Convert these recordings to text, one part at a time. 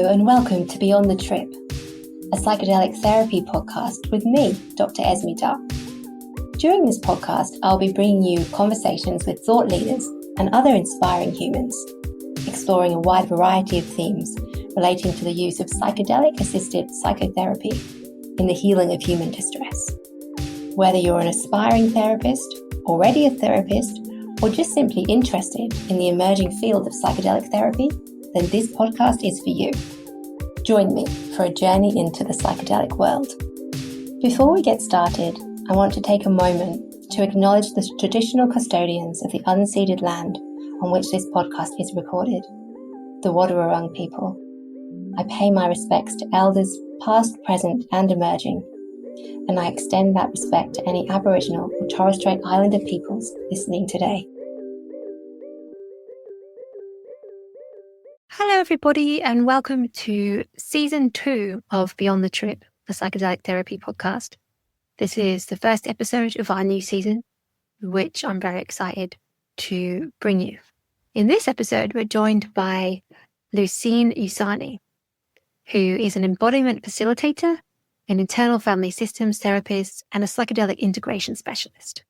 and welcome to Beyond the Trip, a psychedelic therapy podcast with me, Dr. Esme Duff. During this podcast, I'll be bringing you conversations with thought leaders and other inspiring humans, exploring a wide variety of themes relating to the use of psychedelic-assisted psychotherapy in the healing of human distress. Whether you're an aspiring therapist, already a therapist, or just simply interested in the emerging field of psychedelic therapy, then this podcast is for you. Join me for a journey into the psychedelic world. Before we get started, I want to take a moment to acknowledge the traditional custodians of the unceded land on which this podcast is recorded, the Wadawurrung people. I pay my respects to elders past, present and emerging, and I extend that respect to any Aboriginal or Torres Strait Islander peoples listening today. Hello everybody and welcome to Season 2 of Beyond the Trip, the Psychedelic Therapy podcast. This is the first episode of our new season, which I'm very excited to bring you. In this episode, we're joined by Lucine Eusani, who is an embodiment facilitator, an internal family systems therapist, and a psychedelic integration specialist.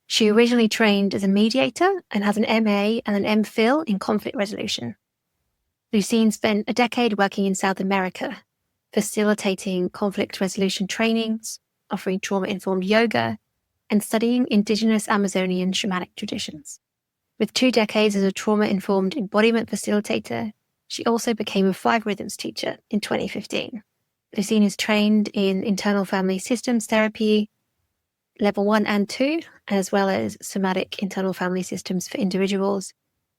She originally trained as a mediator and has an MA and an MPhil in conflict resolution. Lucine spent a decade working in South America, facilitating conflict resolution trainings, offering trauma-informed yoga, and studying indigenous Amazonian shamanic traditions. With 2 decades as a trauma-informed embodiment facilitator, she also became a 5 rhythms teacher in 2015. Lucine is trained in internal family systems therapy, level 1 and 2, as well as somatic internal family systems for individuals,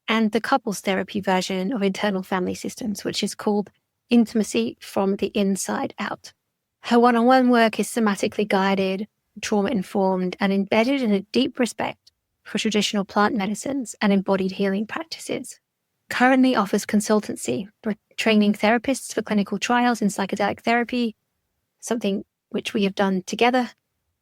and the couples therapy version of internal family systems, which is called Intimacy from the Inside Out. Her one-on-one work is somatically guided, trauma-informed, and embedded in a deep respect for traditional plant medicines and embodied healing practices. Currently offers consultancy for training therapists for clinical trials in psychedelic therapy, something which we have done together,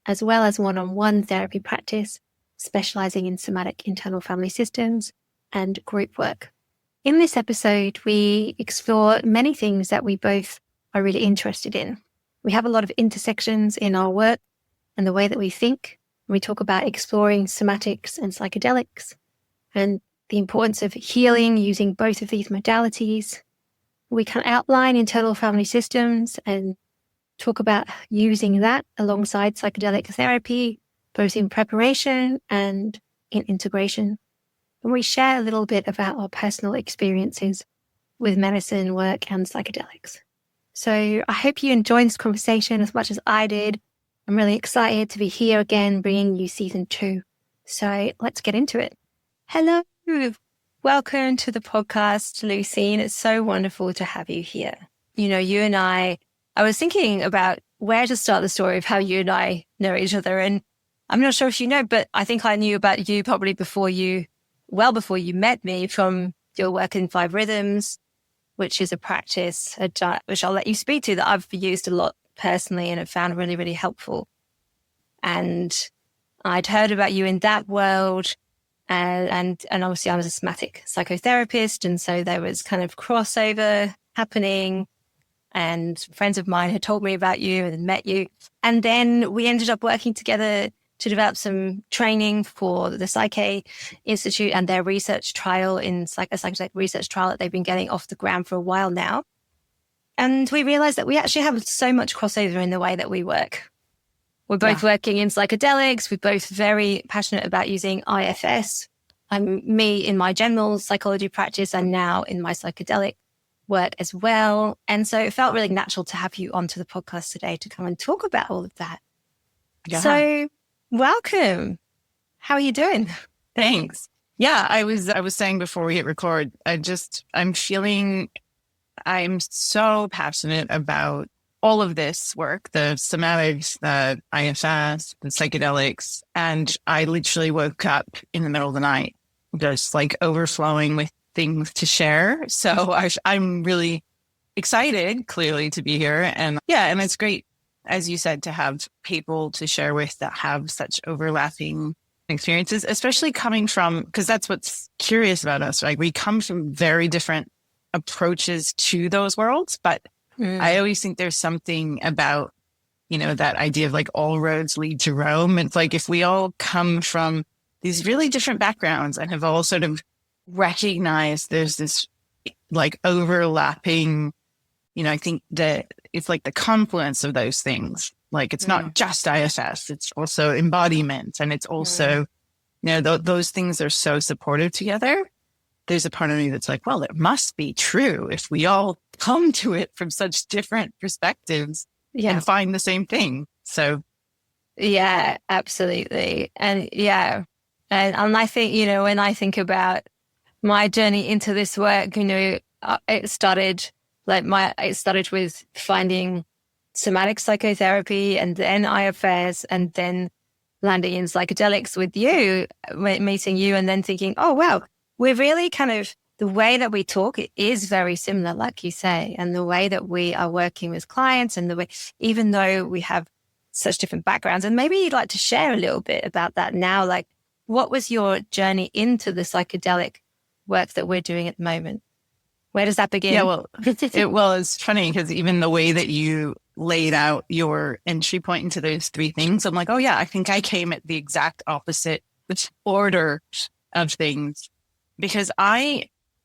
as well as one-on-one therapy practice, specialising in somatic internal family systems and group work. In this episode, we explore many things that we both are really interested in. We have a lot of intersections in our work and the way that we think. We talk about exploring somatics and psychedelics and the importance of healing using both of these modalities. We can outline internal family systems and talk about using that alongside psychedelic therapy, both in preparation and in integration. And we share a little bit about our personal experiences with medicine, work, and psychedelics. So I hope you enjoyed this conversation as much as I did. I'm really excited to be here again, bringing you Season 2. So let's get into it. Hello. Welcome to the podcast, Lucine. It's so wonderful to have you here. You know, you and I was thinking about where to start the story of how you and I know each other. And I'm not sure if you know, but I think I knew about you probably before you met me from your work in 5 Rhythms, which is a practice which I'll let you speak to, that I've used a lot personally and have found really, really helpful. And I'd heard about you in that world. And obviously I was a somatic psychotherapist. And so there was kind of crossover happening. And friends of mine had told me about you and met you. And then we ended up working together to develop some training for the Psyche Institute and their research trial in a psychedelic research trial that they've been getting off the ground for a while now. And we realized that we actually have so much crossover in the way that we work. We're both working in psychedelics. We're both very passionate about using IFS. Me in my general psychology practice and now in my psychedelic work as well. And so it felt really natural to have you onto the podcast today to come and talk about all of that. Yeah. So welcome. How are you doing? Thanks. Yeah, I was saying before we hit record, I'm so passionate about all of this work, the somatics, the IFS, the psychedelics. And I literally woke up in the middle of the night, just like overflowing with things to share. So I'm really excited, clearly, to be here. And it's great, as you said, to have people to share with that have such overlapping experiences, especially coming from, because that's what's curious about us, right? We come from very different approaches to those worlds. But I always think there's something about, that idea of like all roads lead to Rome. It's like if we all come from these really different backgrounds and have all sort of recognized there's this like overlapping, I think that it's like the confluence of those things. Like it's not just IFS, it's also embodiment. And it's also, those things are so supportive together. There's a part of me that's like, well, it must be true if we all come to it from such different perspectives and find the same thing. So. Yeah, absolutely. And and I think, when I think about my journey into this work, it started with finding somatic psychotherapy and then IFS and then landing in psychedelics with you, meeting you, and then thinking, oh, wow, we're really kind of, the way that we talk is very similar, like you say, and the way that we are working with clients and the way, even though we have such different backgrounds. And maybe you'd like to share a little bit about that now. Like, what was your journey into the psychedelic work that we're doing at the moment? Where does that begin? Yeah, well, it's funny because even the way that you laid out your entry point into those three things, I'm like, oh yeah, I think I came at the exact opposite order of things. Because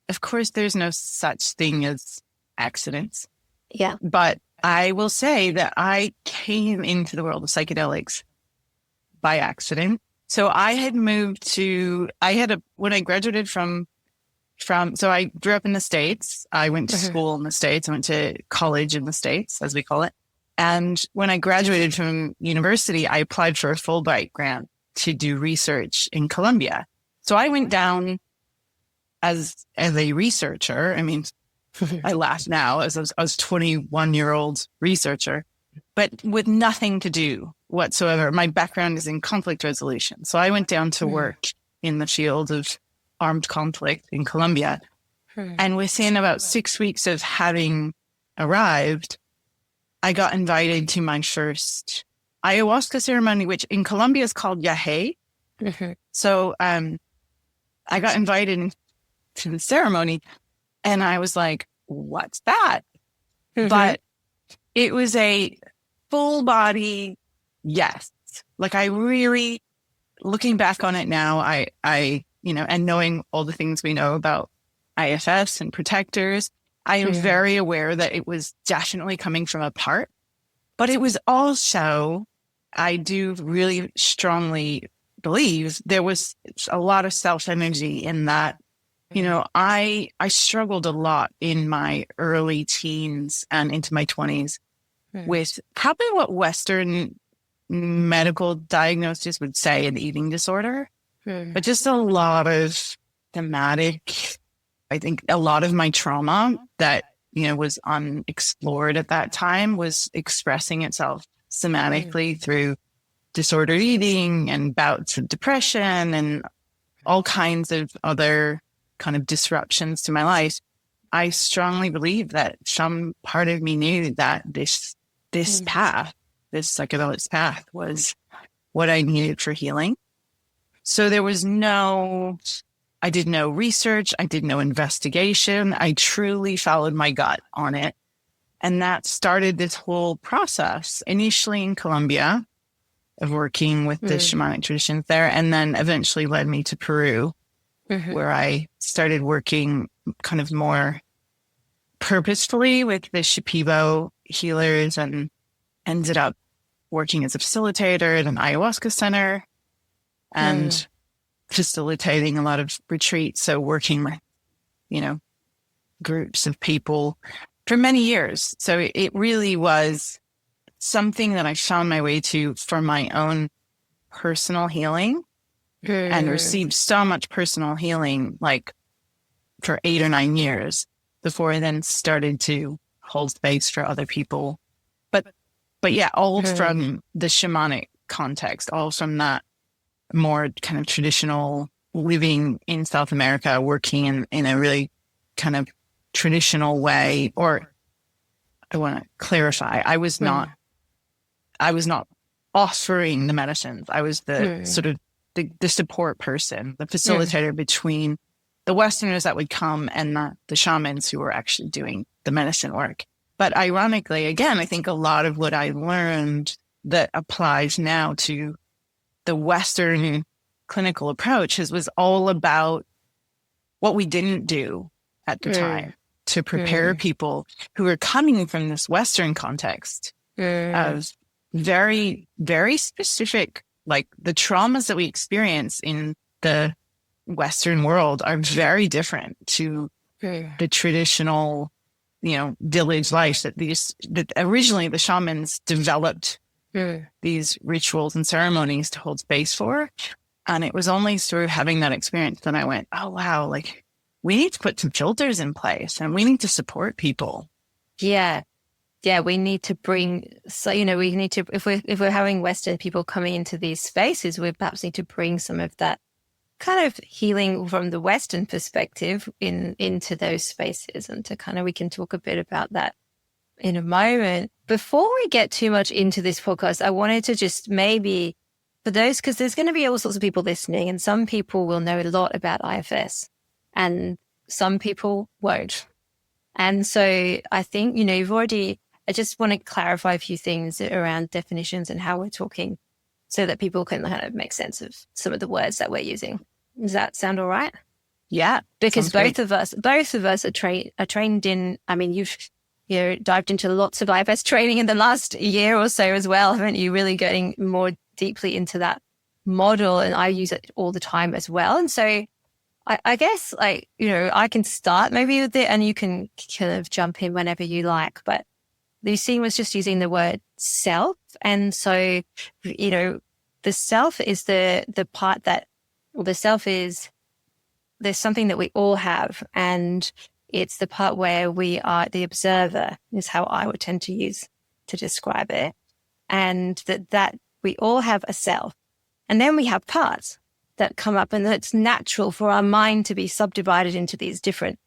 of course, there's no such thing as accidents. Yeah. But I will say that I came into the world of psychedelics by accident. So I had moved when I graduated so I grew up in the States. I went to school in the States. I went to college in the States, as we call it. And when I graduated from university, I applied for a Fulbright grant to do research in Colombia. So I went down as a researcher. I mean, I laugh now as I was 21-year-old researcher, but with nothing to do whatsoever. My background is in conflict resolution. So I went down to work in the field of armed conflict in Colombia. And within about 6 weeks of having arrived, I got invited to my first ayahuasca ceremony, which in Colombia is called yahe. So I got invited to the ceremony and I was like, what's that? But it was a full body yes. Like I really, looking back on it now, I and knowing all the things we know about IFS and protectors, I am very aware that it was definitely coming from a part, but it was also, I do really strongly believe there was a lot of self-energy in that. I struggled a lot in my early teens and into my 20s with probably what Western medical diagnosis would say an eating disorder, but just a lot of thematic. I think a lot of my trauma that, was unexplored at that time was expressing itself somatically through disordered eating and bouts of depression and all kinds of other kind of disruptions to my life. I strongly believe that some part of me knew that this path, this psychedelics path, was what I needed for healing. So there was I did no research. I did no investigation. I truly followed my gut on it. And that started this whole process, initially in Colombia, of working with the shamanic traditions there, and then eventually led me to Peru, where I started working kind of more purposefully with the Shipibo healers and ended up working as a facilitator at an ayahuasca center and facilitating a lot of retreats. So working with, groups of people for many years. So it really was something that I found my way to for my own personal healing and received so much personal healing, like for 8 or 9 years before I then started to hold space for other people. But yeah, all from the shamanic context, all from that more kind of traditional living in South America, working in a really kind of traditional way. Or I want to clarify, I was not offering the medicines. I was the sort of the support person, the facilitator between the Westerners that would come and the shamans who were actually doing the medicine work. But ironically, again, I think a lot of what I learned that applies now to the Western clinical approach was all about what we didn't do at the time to prepare people who are coming from this Western context of very, very specific, like the traumas that we experience in the Western world are very different to the traditional, village life that originally the shamans developed these rituals and ceremonies to hold space for. And it was only through having that experience that I went, oh, wow, like we need to put some filters in place and we need to support people. Yeah. Yeah. We need to bring, we need to, if we're having Western people coming into these spaces, we perhaps need to bring some of that kind of healing from the Western perspective into those spaces. And we can talk a bit about that in a moment. Before we get too much into this podcast, I wanted to just maybe, for those, because there's going to be all sorts of people listening, and some people will know a lot about IFS and some people won't. And so I think, I just want to clarify a few things around definitions and how we're talking so that people can kind of make sense of some of the words that we're using. Does that sound all right? Yeah. Because both of us are trained in, you've dived into lots of IFS training in the last year or so as well, haven't you? Really getting more deeply into that model, and I use it all the time as well. And so I guess I can start maybe with it and you can kind of jump in whenever you like. But Lucine was just using the word self. And so, the self is the part that, the self is, there's something that we all have, and it's the part where we are the observer, is how I would tend to use to describe it. And that we all have a self. And then we have parts that come up, and it's natural for our mind to be subdivided into these different.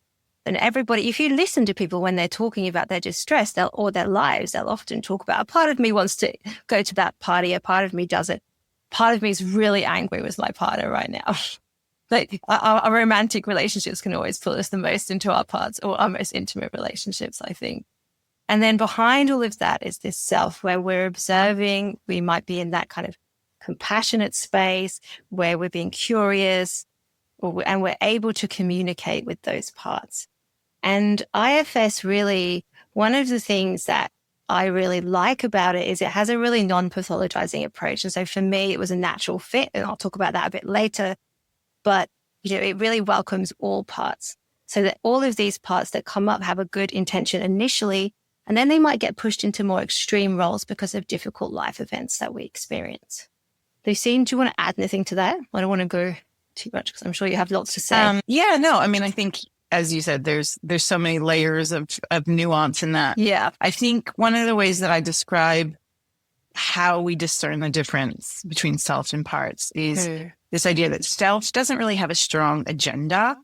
And everybody, if you listen to people when they're talking about their distress or their lives, they'll often talk about, a part of me wants to go to that party, a part of me doesn't. Part of me is really angry with my partner right now. Like our romantic relationships can always pull us the most into our parts, or our most intimate relationships, I think. And then behind all of that is this self where we're observing. We might be in that kind of compassionate space where we're being curious, and we're able to communicate with those parts. And IFS really, one of the things that I really like about it is it has a really non-pathologizing approach. And so for me, it was a natural fit, and I'll talk about that a bit later. But, it really welcomes all parts, so that all of these parts that come up have a good intention initially, and then they might get pushed into more extreme roles because of difficult life events that we experience. Lucine, do you want to add anything to that? I don't want to go too much because I'm sure you have lots to say. I think, as you said, there's so many layers of nuance in that. Yeah. I think one of the ways that I describe how we discern the difference between self and parts is this idea that self doesn't really have a strong agenda.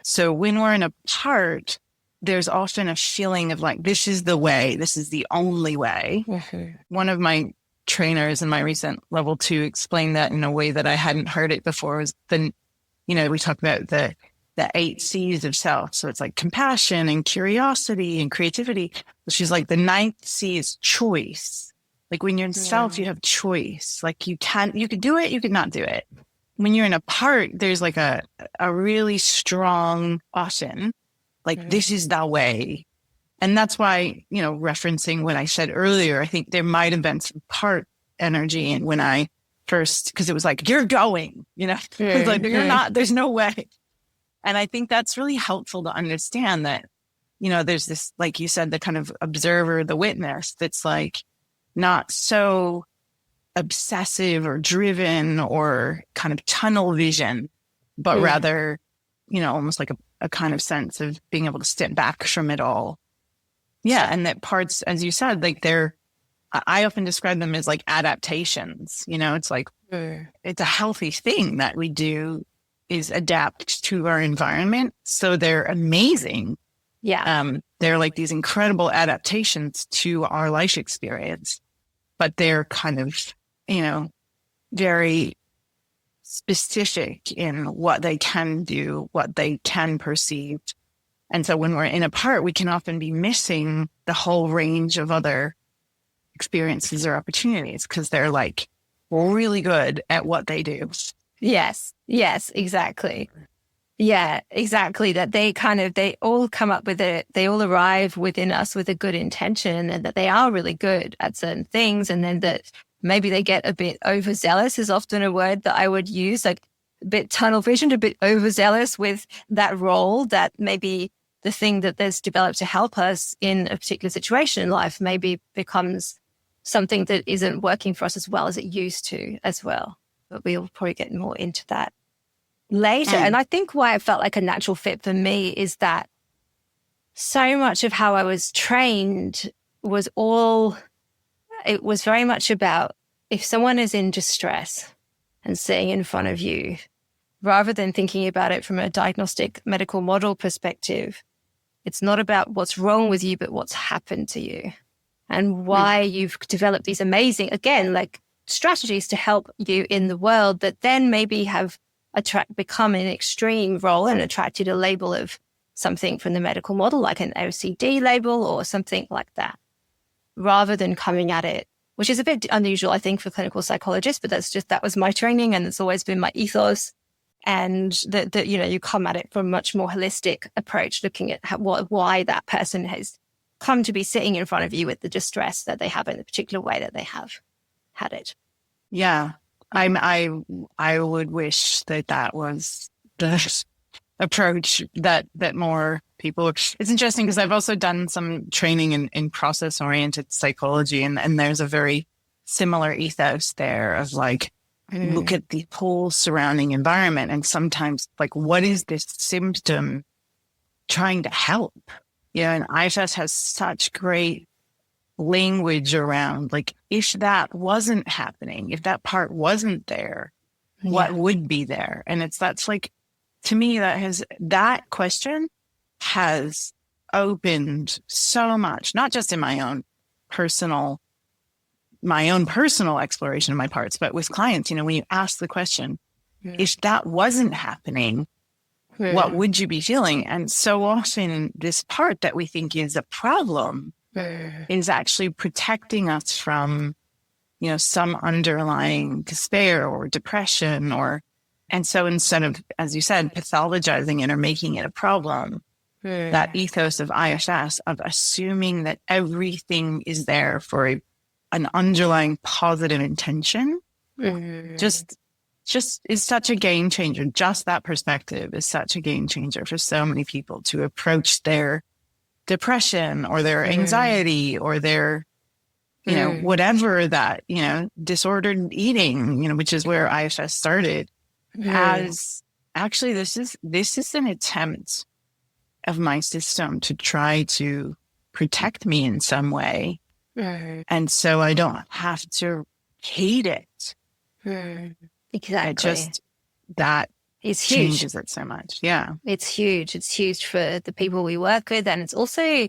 So when we're in a part, there's often a feeling of like, this is the way, this is the only way. One of my trainers in my recent level 2 explained that in a way that I hadn't heard it before. Was we talked about the 8 C's of self. So it's like compassion and curiosity and creativity. She's like, the 9th C is choice. Like when you're in self, you have choice. Like you could do it, you could not do it. When you're in a part, there's like a really strong caution. Like this is the way. And that's why, referencing what I said earlier, I think there might have been some part energy in when I first, because it was like, you're going, it's like, you're not, there's no way. And I think that's really helpful to understand that, there's this, like you said, the kind of observer, the witness that's like not so obsessive or driven or kind of tunnel vision, but rather, almost like a kind of sense of being able to step back from it all. Yeah. And that parts, as you said, like I often describe them as like adaptations, it's like, it's a healthy thing that we do is adapt to our environment. So they're amazing. Yeah. They're like these incredible adaptations to our life experience, but they're kind of, very specific in what they can do, what they can perceive. And so when we're in a part, we can often be missing the whole range of other experiences or opportunities because they're like really good at what they do. Yes, exactly. Yeah, exactly. That they all come up with it. They all arrive within us with a good intention and that they are really good at certain things. And then that maybe they get a bit overzealous is often a word that I would use, like a bit tunnel visioned, a bit overzealous with that role that maybe the thing that there's developed to help us in a particular situation in life maybe becomes something that isn't working for us as well as it used to as well. But we'll probably get more into that later. And I think why it felt like a natural fit for me is that so much of how I was trained was it was very much about if someone is in distress and sitting in front of you, rather than thinking about it from a diagnostic medical model perspective, it's not about what's wrong with you, but what's happened to you and why you've developed these amazing, again, like strategies to help you in the world that then maybe have become an extreme role and attracted a label of something from the medical model, like an OCD label or something like that, rather than coming at it, which is a bit unusual, I think, for clinical psychologists, but that was my training and it's always been my ethos. And that you come at it from a much more holistic approach, looking at why that person has come to be sitting in front of you with the distress that they have in the particular way that they have had it. Yeah, I would wish that was the approach that more people. It's interesting because I've also done some training in process oriented psychology, and there's a very similar ethos there of like. Look at the whole surrounding environment and sometimes like, what is this symptom trying to help? And IFS has such great language around like, if that wasn't happening, if that part wasn't there, what would be there? And that's like, to me, that question has opened so much, not just in my own personal exploration of my parts, but with clients, when you ask the question, if that wasn't happening, what would you be feeling? And so often this part that we think is a problem is actually protecting us from, some underlying despair or depression and so instead of, as you said, pathologizing it or making it a problem, that ethos of IFS of assuming that everything is there for an underlying positive intention just is such a game changer. Just that perspective is such a game changer for so many people to approach their depression or their anxiety or their, whatever that, disordered eating, which is where IFS started as actually this is an attempt of my system to try to protect me in some way. And so I don't have to hate it. Exactly. That it's changes huge. It so much. Yeah. It's huge. It's huge for the people we work with. And it's also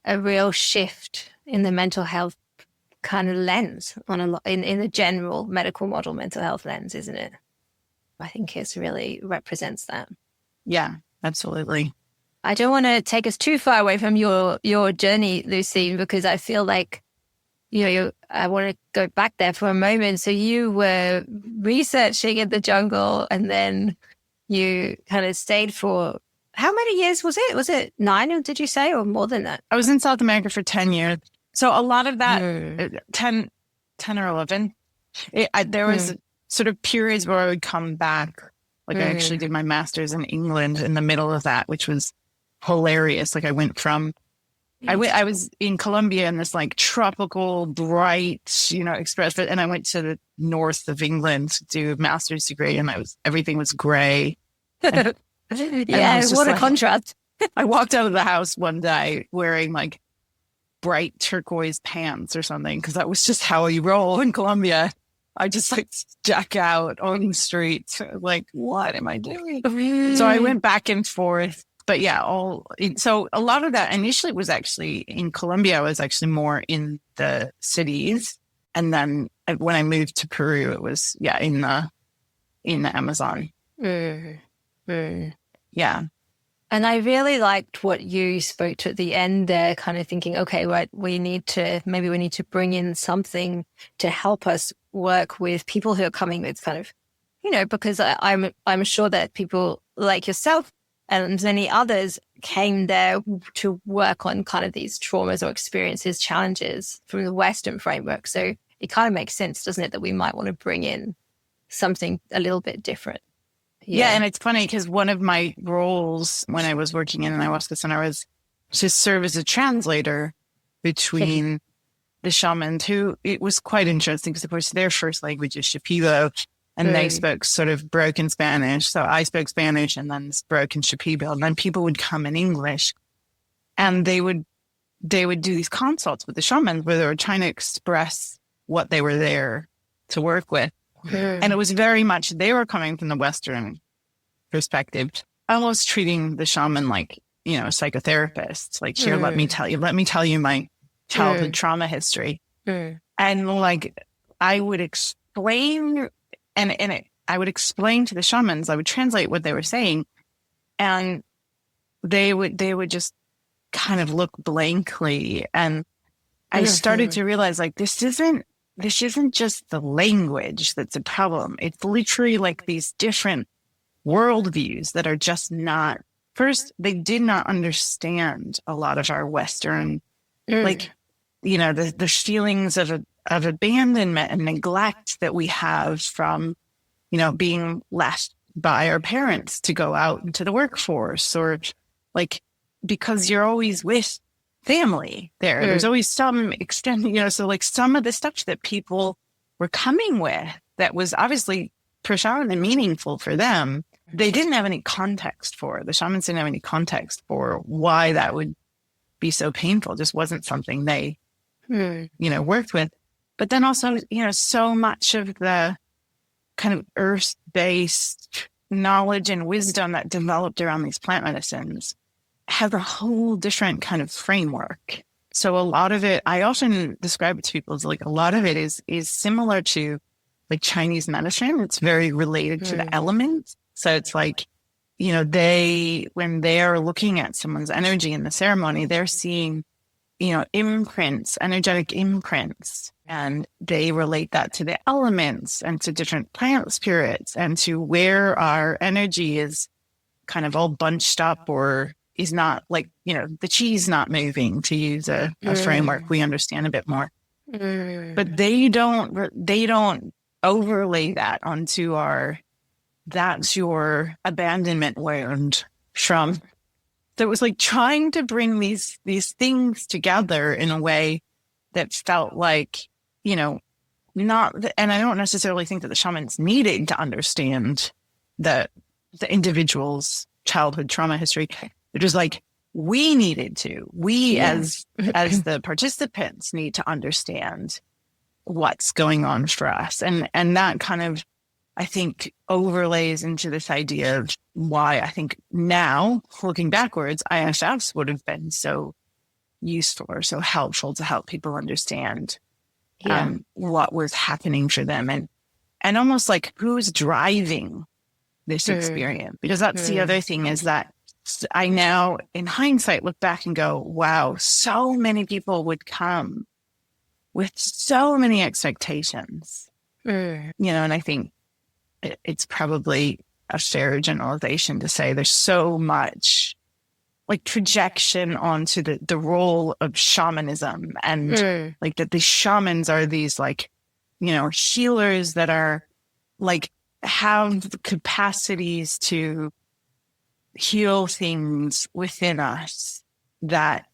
a real shift in the mental health kind of lens in the general medical model mental health lens, isn't it? I think it really represents that. Yeah, absolutely. I don't want to take us too far away from your journey, Lucine, because I feel like, I want to go back there for a moment. So you were researching in the jungle and then you kind of stayed for, how many years was it? Was it 9, or did you say, or more than that? I was in South America for 10 years. So a lot of that, 10 or 11, there was sort of periods where I would come back. Like I actually did my master's in England in the middle of that, which was hilarious. Like I went from, I was in Colombia in this like tropical, bright, express, and I went to the north of England to do a master's degree, and everything was gray. And what a contrast. I walked out of the house one day wearing like bright turquoise pants or something, because that was just how you roll in Colombia. I just like stuck out on the streets. Like, what am I doing? So I went back and forth. But yeah, so a lot of that initially was actually in Colombia. I was actually more in the cities. And then when I moved to Peru, it was, in the in the Amazon. Mm. Mm. Yeah. And I really liked what you spoke to at the end there, kind of thinking, okay, right, we need to bring in something to help us work with people who are coming with kind of, because I'm sure that people like yourself and many others came there to work on kind of these traumas or experiences, challenges from the Western framework. So it kind of makes sense, doesn't it, that we might want to bring in something a little bit different. Yeah. And it's funny because one of my roles when I was working in an ayahuasca center was to serve as a translator between the shamans, who it was quite interesting because, of course, their first language is Shipibo, and they spoke sort of broken Spanish. So I spoke Spanish and then broken Shipibo, and then people would come in English, and they would do these consults with the shamans where they were trying to express what they were there to work with. And it was very much, they were coming from the Western perspective, almost treating the shaman like, psychotherapists. Like, here, let me tell you my childhood trauma history. And like, I would explain, I would explain to the shamans, I would translate what they were saying, and they would just kind of look blankly. And I started to realize, like, this isn't just the language that's a problem. It's literally like these different worldviews that are just not, first, they did not understand a lot of our Western, like, the feelings of abandonment and neglect that we have from, being left by our parents to go out into the workforce, or like, because you're always with family there. There's always some extent, so like some of the stuff that people were coming with that was obviously profound and meaningful for them, they didn't have any context for. The shamans didn't have any context for why that would be so painful. It just wasn't something they, worked with. But then also, so much of the kind of earth-based knowledge and wisdom that developed around these plant medicines has a whole different kind of framework. So a lot of it, I often describe it to people as like, a lot of it is similar to like Chinese medicine. It's very related to the elements. So it's like, when they're looking at someone's energy in the ceremony, they're seeing, imprints, energetic imprints, and they relate that to the elements and to different plant spirits and to where our energy is kind of all bunched up or is not, like, the cheese not moving, to use a framework we understand a bit more. But they don't overlay that onto that's your abandonment wound from. So it was like trying to bring these things together in a way that felt like, not, and I don't necessarily think that the shamans needed to understand the individual's childhood trauma history. It was like, we needed to, as the participants need to understand what's going on for us. And that kind of, I think, overlays into this idea of why I think now, looking backwards, IFS would have been so useful or so helpful to help people understand what was happening for them, and almost like who's driving this experience. Because that's the other thing, is that I now, in hindsight, look back and go, wow, so many people would come with so many expectations, and I think it's probably a fair generalization to say there's so much like projection onto the role of shamanism, and like that the shamans are these like, healers that are like, have the capacities to heal things within us that,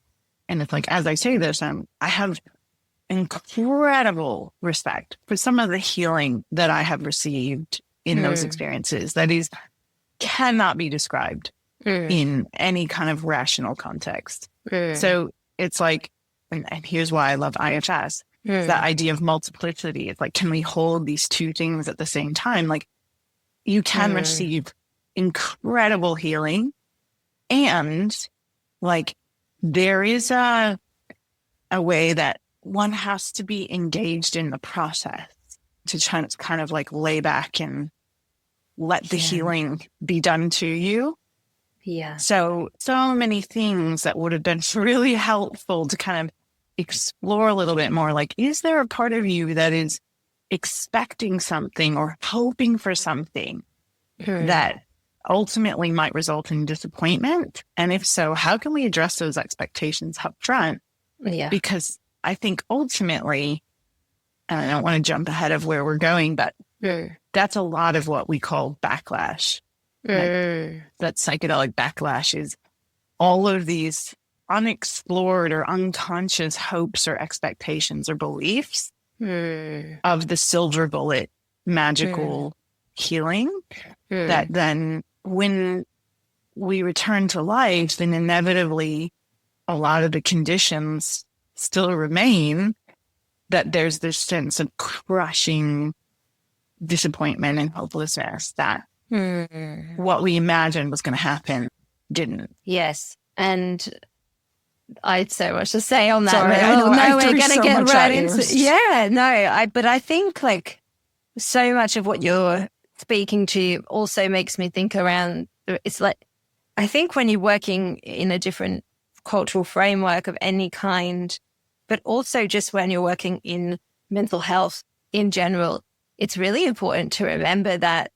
and it's like, as I say this, I have incredible respect for some of the healing that I have received in those experiences that cannot be described in any kind of rational context. So it's like, and here's why I love IFS, it's that idea of multiplicity. It's like, can we hold these two things at the same time? Like, you can receive incredible healing, and like, there is a way that one has to be engaged in the process to try to kind of like lay back and let the healing be done to you. Yeah. So many things that would have been really helpful to kind of explore a little bit more. Like, is there a part of you that is expecting something or hoping for something that ultimately might result in disappointment? And if so, how can we address those expectations up front? Yeah. Because I think ultimately, and I don't want to jump ahead of where we're going, but that's a lot of what we call backlash. That psychedelic backlash is all of these unexplored or unconscious hopes or expectations or beliefs of the silver bullet magical healing that then when we return to life, then inevitably a lot of the conditions still remain, that there's this sense of crushing disappointment and hopelessness that what we imagined was going to happen didn't. Yes. And I had so much to say on that. Sorry, but, I know, no, I we're threw going to so get much right at you. into but I think like so much of what you're speaking to also makes me think around, it's like, I think when you're working in a different cultural framework of any kind, but also just when you're working in mental health in general, it's really important to remember that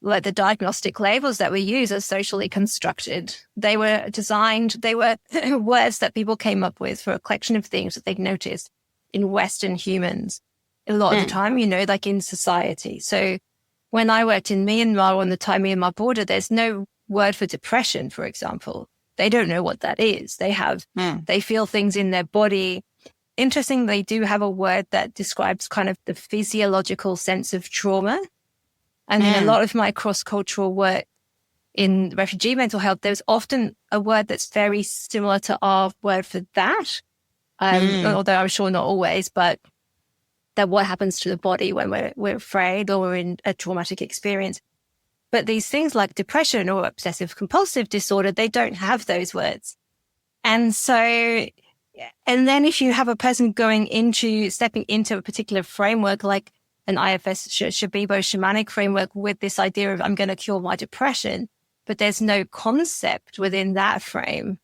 like the diagnostic labels that we use are socially constructed. They were designed, they were words that people came up with for a collection of things that they'd noticed in Western humans a lot of the time, like in society. So when I worked in Myanmar on the Thai-Myanmar border, there's no word for depression, for example. They don't know what that is. They feel things in their body. Interesting, they do have a word that describes kind of the physiological sense of trauma. And in a lot of my cross-cultural work in refugee mental health, there's often a word that's very similar to our word for that. Although I'm sure not always, but that what happens to the body when we're afraid or we're in a traumatic experience. But these things like depression or obsessive compulsive disorder, they don't have those words. And so, and then if you have a person stepping into a particular framework, like an IFS Shabibo shamanic framework with this idea of I'm going to cure my depression, but there's no concept within that frame.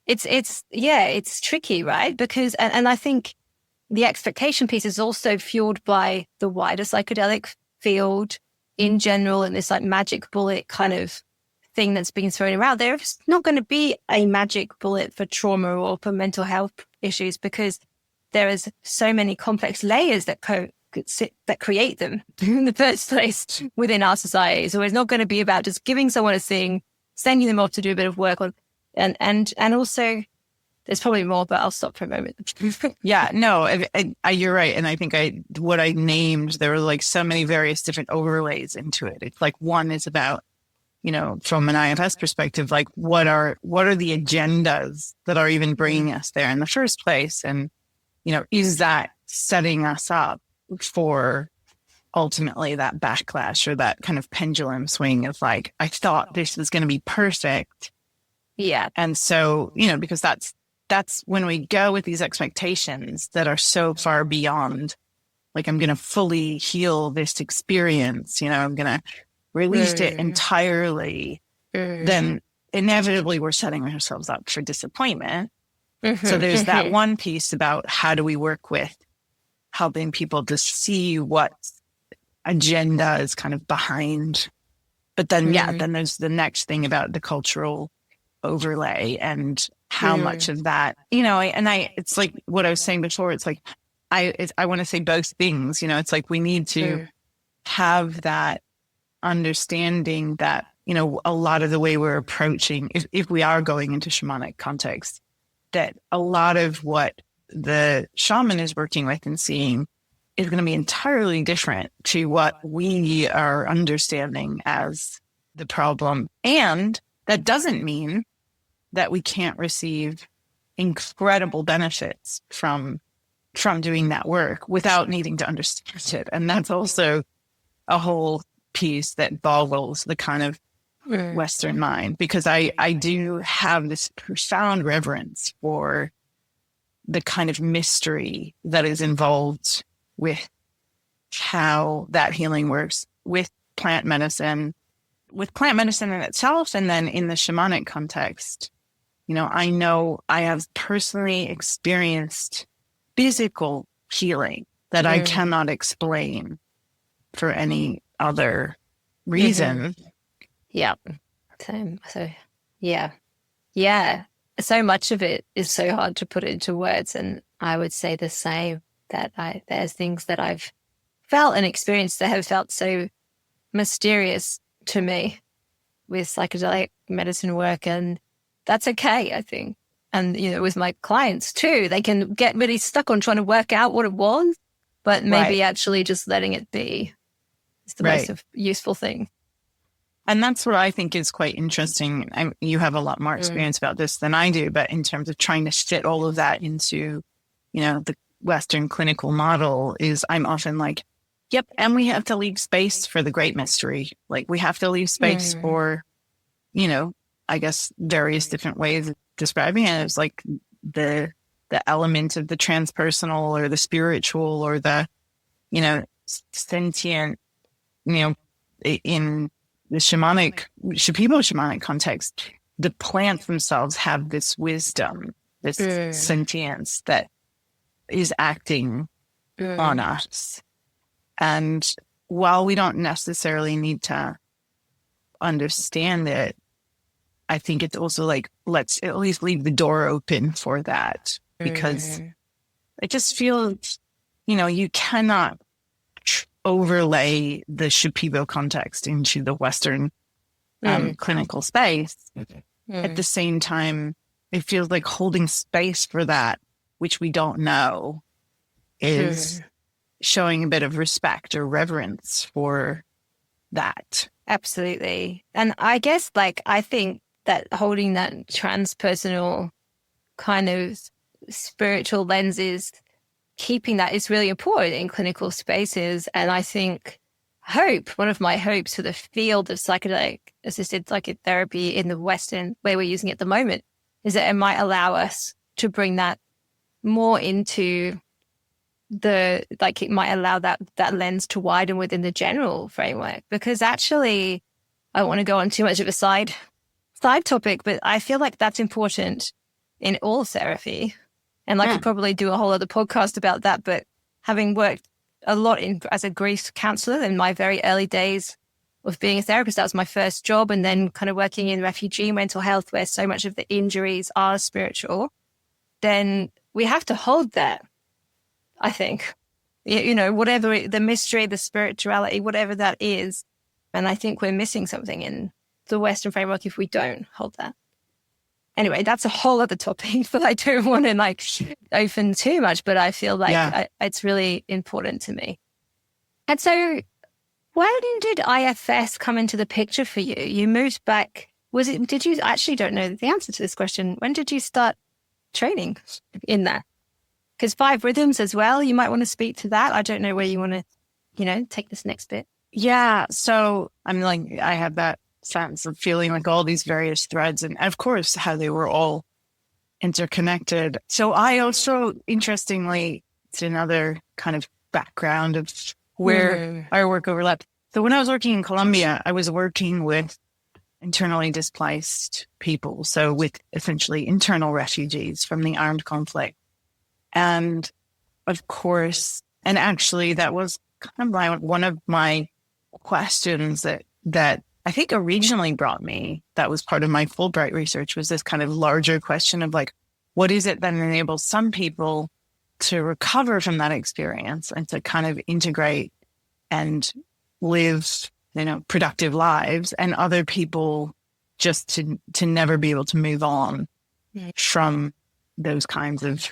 It's tricky, right? Because, and I think the expectation piece is also fueled by the wider psychedelic field in general, and this like magic bullet kind of thing that's being thrown around. There's not going to be a magic bullet for trauma or for mental health issues because there is so many complex layers that create them in the first place within our society. So it's not going to be about just giving someone a thing, sending them off to do a bit of work on, and also there's probably more, but I'll stop for a moment. Yeah, no, you're right. And I think what I named, there were like so many various different overlays into it. It's like one is about, from an IFS perspective, like what are the agendas that are even bringing us there in the first place? And, is that setting us up for ultimately that backlash or that kind of pendulum swing of like, I thought this was going to be perfect. Yeah. And so, because that's when we go with these expectations that are so far beyond, like, I'm going to fully heal this experience, I'm going to release it entirely, then inevitably we're setting ourselves up for disappointment. So there's that one piece about how do we work with helping people to see what agenda is kind of behind. But then, then there's the next thing about the cultural overlay and how much of that, it's like what I was saying before. It's like, I want to say both things, it's like we need to have that understanding that, a lot of the way we're approaching, if we are going into shamanic context, that a lot of what the shaman is working with and seeing is going to be entirely different to what we are understanding as the problem. And that doesn't mean that we can't receive incredible benefits from doing that work without needing to understand it. And that's also a whole piece that boggles the kind of Western mind, because I do have this profound reverence for the kind of mystery that is involved with how that healing works with plant medicine with plant medicine in itself, and then in the shamanic context, I know I have personally experienced physical healing that I cannot explain for any other reason. Yeah. Same. So, yeah. Yeah. So much of it is so hard to put into words. And I would say the same, that there's things that I've felt and experienced that have felt so mysterious to me with psychedelic medicine work. And that's okay, I think. And, with my clients too, they can get really stuck on trying to work out what it was, but maybe actually just letting it be is the most useful thing. And that's what I think is quite interesting. You have a lot more experience about this than I do, but in terms of trying to fit all of that into, the Western clinical model, is I'm often like, yep, and we have to leave space for the great mystery. Like, we have to leave space for, I guess, various different ways of describing it. It's like the element of the transpersonal or the spiritual or the, sentient, in the shamanic context, the plants themselves have this wisdom, this sentience that is acting on us. And while we don't necessarily need to understand it, I think it's also like, let's at least leave the door open for that, because it just feels, you cannot overlay the Shipibo context into the Western clinical space. At the same time, it feels like holding space for that, which we don't know, is showing a bit of respect or reverence for that. Absolutely. And I guess, I think that holding that transpersonal kind of spiritual lenses, keeping that is really important in clinical spaces. And I think one of my hopes for the field of psychedelic assisted psychotherapy in the Western, where we're using it at the moment, is that it might allow us to bring that more into it might allow that lens to widen within the general framework. Because actually, I don't want to go on too much of a side topic, but I feel like that's important in all therapy. And I could probably do a whole other podcast about that. But having worked a lot as a grief counselor in my very early days of being a therapist, that was my first job. And then kind of working in refugee mental health, where so much of the injuries are spiritual, then we have to hold that, I think. Whatever the mystery, the spirituality, whatever that is. And I think we're missing something in the Western framework if we don't hold that. Anyway, that's a whole other topic, but I don't want to open too much, but I feel like it's really important to me. And so when did IFS come into the picture for you? You moved back. Did you actually don't know the answer to this question? When did you start training in that? Because 5 rhythms as well, you might want to speak to that. I don't know where you want to, take this next bit. Yeah. So I have that sense of feeling like all these various threads, and of course how they were all interconnected. So I also, interestingly, it's another kind of background of where our work overlapped. So when I was working in Colombia, I was working with internally displaced people. So with essentially internal refugees from the armed conflict. And of course, and actually that was kind of one of my questions that I think originally brought me, that was part of my Fulbright research, was this kind of larger question of what is it that enables some people to recover from that experience and to kind of integrate and live, productive lives, and other people just to never be able to move on from those kinds of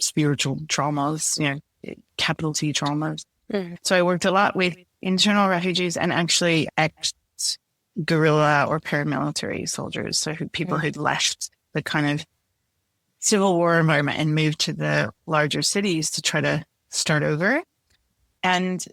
spiritual traumas, capital T traumas. So I worked a lot with internal refugees and actually guerrilla or paramilitary soldiers, so people who'd left the kind of civil war environment and moved to the larger cities to try to start over. And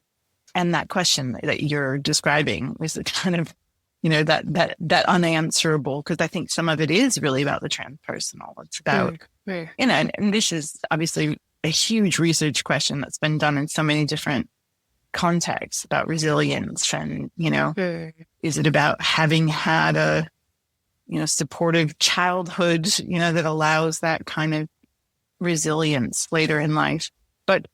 that question that you're describing was the kind of, that unanswerable, because I think some of it is really about the transpersonal. It's about, and this is obviously a huge research question that's been done in so many different context about resilience and, is it about having had a, supportive childhood, that allows that kind of resilience later in life. But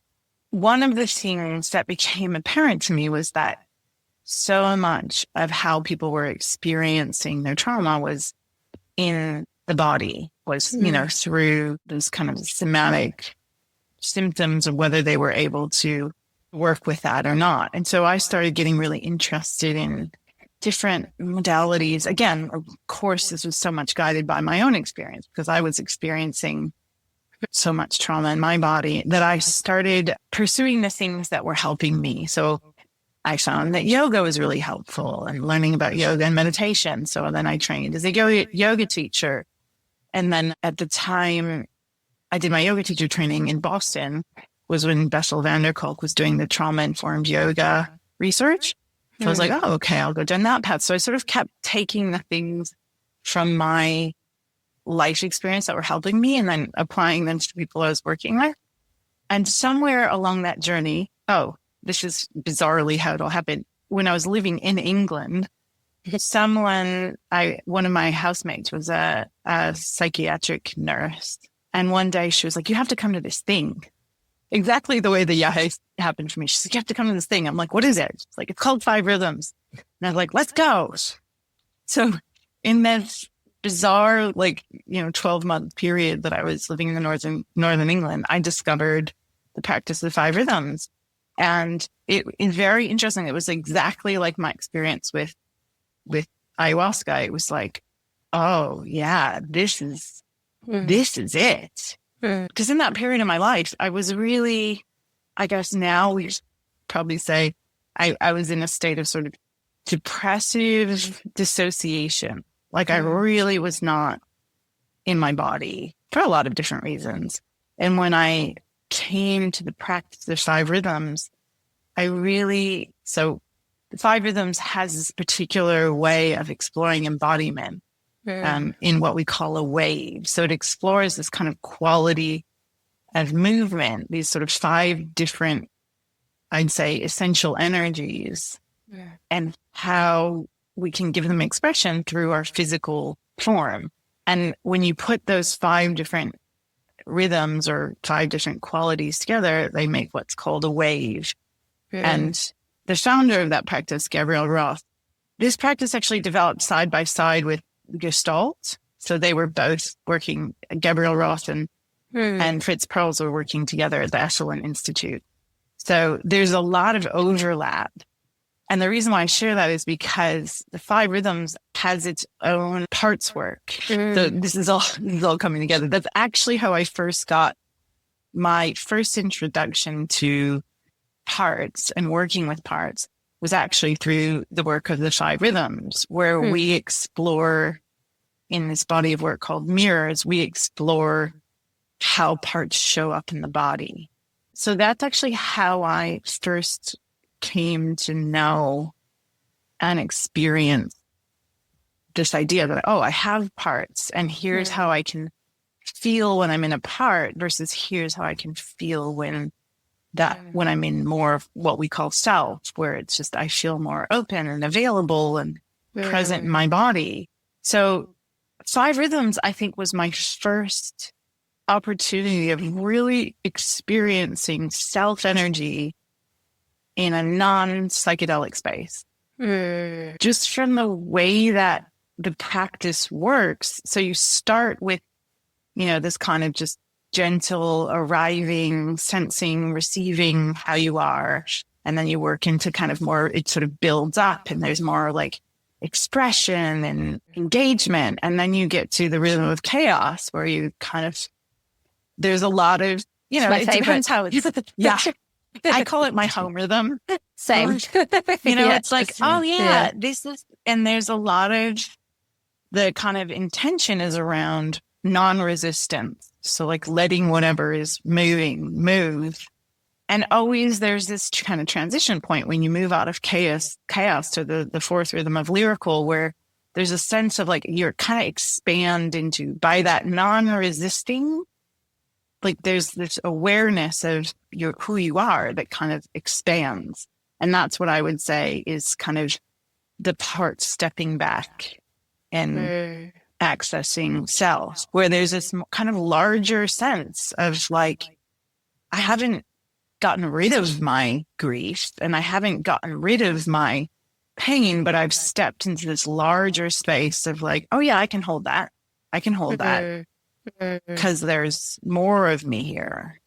one of the things that became apparent to me was that so much of how people were experiencing their trauma was in the body, was, through those kind of somatic symptoms of whether they were able to work with that or not. And so I started getting really interested in different modalities. Again, of course, this was so much guided by my own experience because I was experiencing so much trauma in my body that I started pursuing the things that were helping me. So I found that yoga was really helpful and learning about yoga and meditation. So then I trained as a yoga teacher. And then at the time I did my yoga teacher training in Boston was when Bessel van der Kolk was doing the trauma-informed yoga research. So I was like, oh, okay, I'll go down that path. So I sort of kept taking the things from my life experience that were helping me and then applying them to people I was working with. And somewhere along that journey, this is bizarrely how it all happened. When I was living in England, one of my housemates was a psychiatric nurse. And one day she was like, you have to come to this thing. Exactly the way the yahe happened for me. She's like, you have to come to this thing. I'm like, what is it? She's like, it's called 5 Rhythms. And I was like, let's go. So in that bizarre, 12-month period that I was living in the northern England, I discovered the practice of the 5 Rhythms. And it is very interesting. It was exactly like my experience with ayahuasca. It was like, oh yeah, this is it. Because in that period of my life, I was really, I guess now we probably say I was in a state of sort of depressive dissociation. Like I really was not in my body for a lot of different reasons. And when I came to the practice of 5 Rhythms, so the 5 Rhythms has this particular way of exploring embodiment. In what we call a wave. So it explores this kind of quality of movement, these sort of 5 different, I'd say, essential energies, and how we can give them expression through our physical form. And when you put those 5 different rhythms or 5 different qualities together, they make what's called a wave. And the founder of that practice, Gabriel Roth, this practice actually developed side by side with Gestalt. So they were both working, Gabriel Roth and Fritz Perls were working together at the Echelon Institute. So there's a lot of overlap. And the reason why I share that is because the 5 Rhythms has its own parts work. So this is all coming together. That's actually how I first got my first introduction to parts and working with parts was actually through the work of the 5 Rhythms, where we explore in this body of work called Mirrors, we explore how parts show up in the body. So that's actually how I first came to know and experience this idea that, I have parts and here's how I can feel when I'm in a part versus here's how I can feel when I'm in more of what we call self, where it's just, I feel more open and available and present in my body. So 5 Rhythms, I think, was my first opportunity of really experiencing self-energy in a non-psychedelic space. Just from the way that the practice works. So you start with, this kind of just gentle arriving, sensing, receiving how you are. And then you work into kind of more, it sort of builds up and there's more like expression and engagement. And then you get to the rhythm of chaos where you kind of, there's a lot of, it depends how it's, I call it my home rhythm. Same. It's like, this is, and there's a lot of the kind of intention is around non-resistance. So like letting whatever is moving, move. And always there's this kind of transition point when you move out of chaos to the 4th rhythm of lyrical, where there's a sense of like, you're kind of expand into, by that non-resisting, like there's this awareness of who you are that kind of expands. And that's what I would say is kind of the part stepping back and accessing self, where there's this kind of larger sense of like, I haven't gotten rid of my grief and I haven't gotten rid of my pain, but I've stepped into this larger space of like, oh yeah, I can hold that. I can hold that because there's more of me here.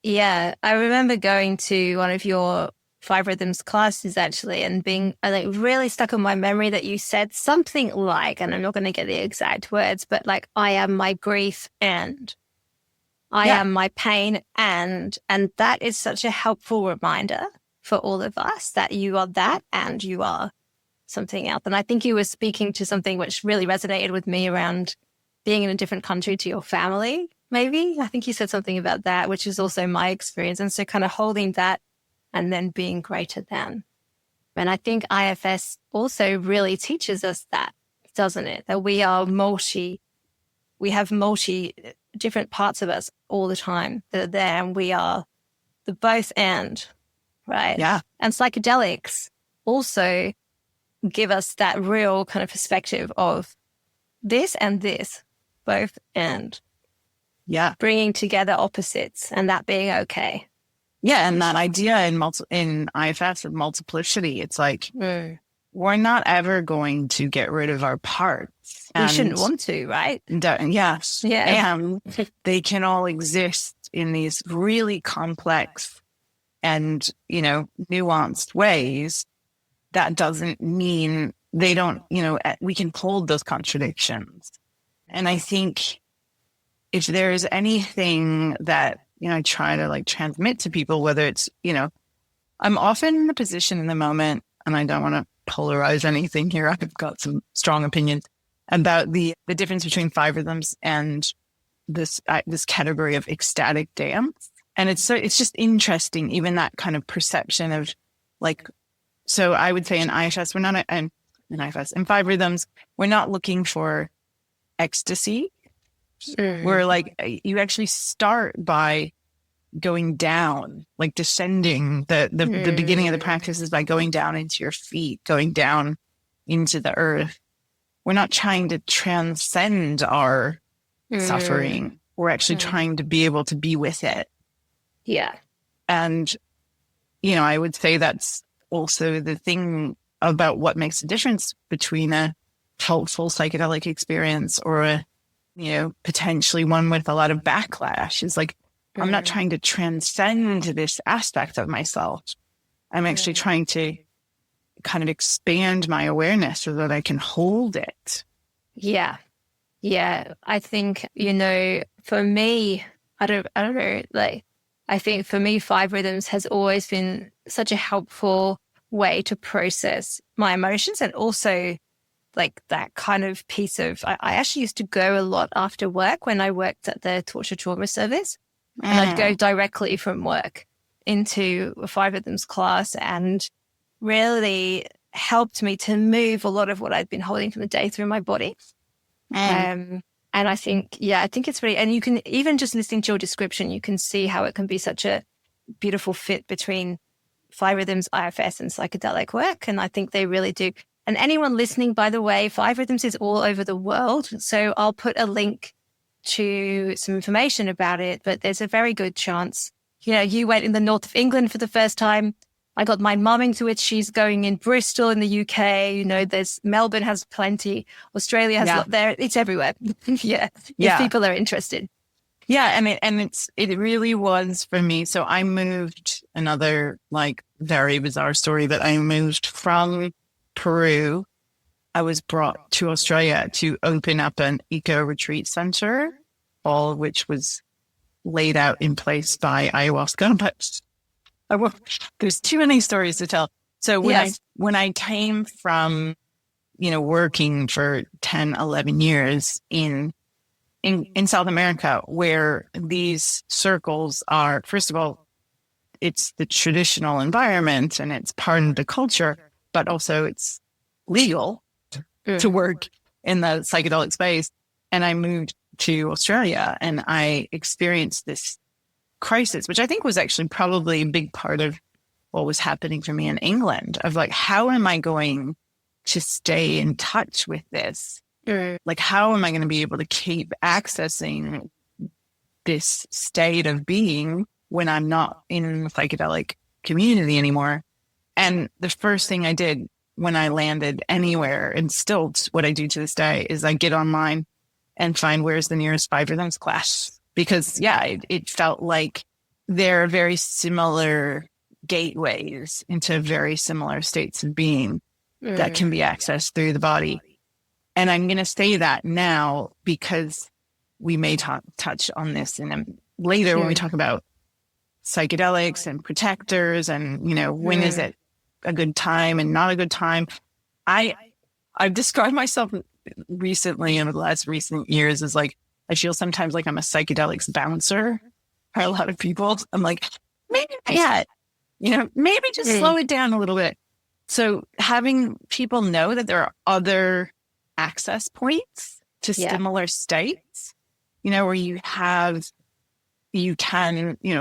Yeah. I remember going to one of your 5 Rhythms classes actually, and being like really stuck in my memory that you said something like, and I'm not going to get the exact words, but like, I am my grief and I am my pain and that is such a helpful reminder for all of us that you are that and you are something else. And I think you were speaking to something which really resonated with me around being in a different country to your family, maybe. I think you said something about that, which is also my experience. And so kind of holding that and then being greater than. And I think IFS also really teaches us that, doesn't it? That we have multi different parts of us all the time that are there, and we are the both and, right? Yeah. And psychedelics also give us that real kind of perspective of this and this, both and. Yeah. Bringing together opposites and that being okay. Yeah. And that idea in IFS of multiplicity, it's like, we're not ever going to get rid of our parts. We shouldn't want to, right? Yes. Yeah. And they can all exist in these really complex and, nuanced ways. That doesn't mean they don't, we can hold those contradictions. And I think if there's anything that, I try to like transmit to people, whether it's, I'm often in the position in the moment, and I don't want to polarize anything here. I've got some strong opinions about the difference between 5 rhythms and this category of ecstatic dance. And it's just interesting, even that kind of perception of like, so I would say in IFS, we're not, in IFS, in 5 rhythms, we're not looking for ecstasy. We're like, you actually start by going down, like descending. The beginning of the practice is by going down into your feet, going down into the earth. We're not trying to transcend our suffering. We're actually trying to be able to be with it. Yeah. And, I would say that's also the thing about what makes a difference between a helpful psychedelic experience or a, potentially one with a lot of backlash is like, I'm not trying to transcend this aspect of myself. I'm actually trying to kind of expand my awareness so that I can hold it. Yeah. Yeah. I think, for me, I don't know, like, I think for me, 5 rhythms has always been such a helpful way to process my emotions, and also like that kind of piece of, I actually used to go a lot after work when I worked at the torture trauma service. And I'd go directly from work into a 5 rhythms class, and really helped me to move a lot of what I'd been holding from the day through my body. And I think it's really, and you can, even just listening to your description, you can see how it can be such a beautiful fit between 5 rhythms, IFS, and psychedelic work. And I think they really do. And anyone listening, by the way, 5 rhythms is all over the world. So I'll put a link to some information about it, but there's a very good chance, you went in the north of England for the first time. I got my mum into it. She's going in Bristol in the UK. There's Melbourne has plenty. Australia has a lot there. It's everywhere. If people are interested. Yeah. And it really was for me. So I moved, another like very bizarre story, that I moved from Peru. I was brought to Australia to open up an eco retreat center, all of which was laid out in place by ayahuasca. But there's too many stories to tell. So when I came from, working for 10, 11 years in South America, where these circles are, first of all, it's the traditional environment and it's part of the culture, but also it's legal to work in the psychedelic space. And I moved to Australia and I experienced this crisis, which I think was actually probably a big part of what was happening for me in England of like, how am I going to stay in touch with this? Like, how am I going to be able to keep accessing this state of being when I'm not in the psychedelic community anymore? And the first thing I did when I landed anywhere, and still what I do to this day, is I get online and find where's the nearest Five Rhythms class. Because it felt like there are very similar gateways into very similar states of being that can be accessed through the body. And I'm going to say that now because we may touch on this later when we talk about psychedelics and protectors and, when is it a good time and not a good time. I've described myself recently in the last recent years as like, I feel sometimes like I'm a psychedelics bouncer for a lot of people. I'm like, maybe maybe just slow it down a little bit. So having people know that there are other access points to similar states, where you can,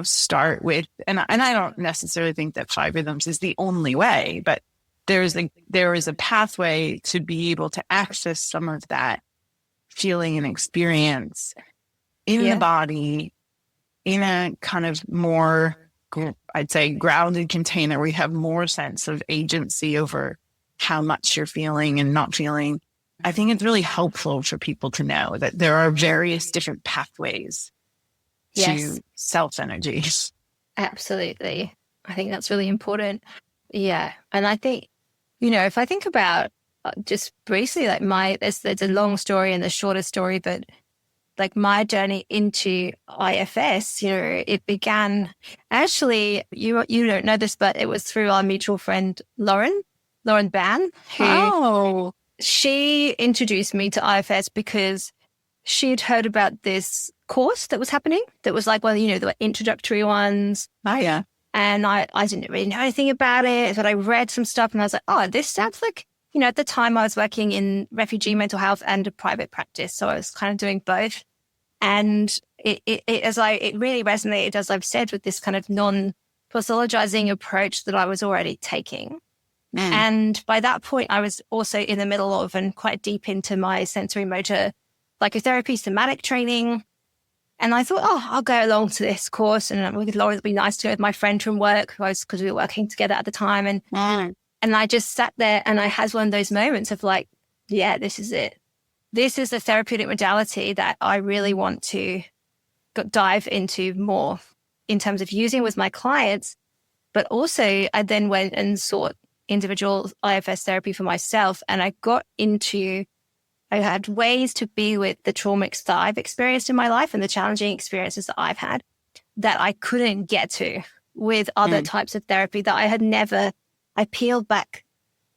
start with, and I don't necessarily think that Five Rhythms is the only way, but there is a pathway to be able to access some of that feeling and experience in the body in a kind of more, I'd say, grounded container where you have more sense of agency over how much you're feeling and not feeling. I think it's really helpful for people to know that there are various different pathways to self-energy. Absolutely. I think that's really important. Yeah. And I think, if I think about just briefly, like there's a long story and a shorter story, but like my journey into IFS, it began actually, you don't know this, but it was through our mutual friend, Lauren Ban, who she introduced me to IFS because she'd heard about this course that was happening that was like, the introductory ones. Oh, yeah. And I didn't really know anything about it, but I read some stuff and I was like, oh, this sounds like, at the time I was working in refugee mental health and a private practice. So I was kind of doing both. And it really resonated, as I've said, with this kind of non-pathologizing approach that I was already taking. And by that point, I was also in the middle of and quite deep into my sensory motor psychotherapy, somatic training. And I thought, I'll go along to this course. And with Laura, it'd be nice to go with my friend from work, because we were working together at the time. And I just sat there and I had one of those moments of like, yeah, this is it. This is the therapeutic modality that I really want to dive into more in terms of using with my clients. But also I then went and sought individual IFS therapy for myself. And I had ways to be with the traumas that I've experienced in my life and the challenging experiences that I've had that I couldn't get to with other types of therapy that I had never. I peeled back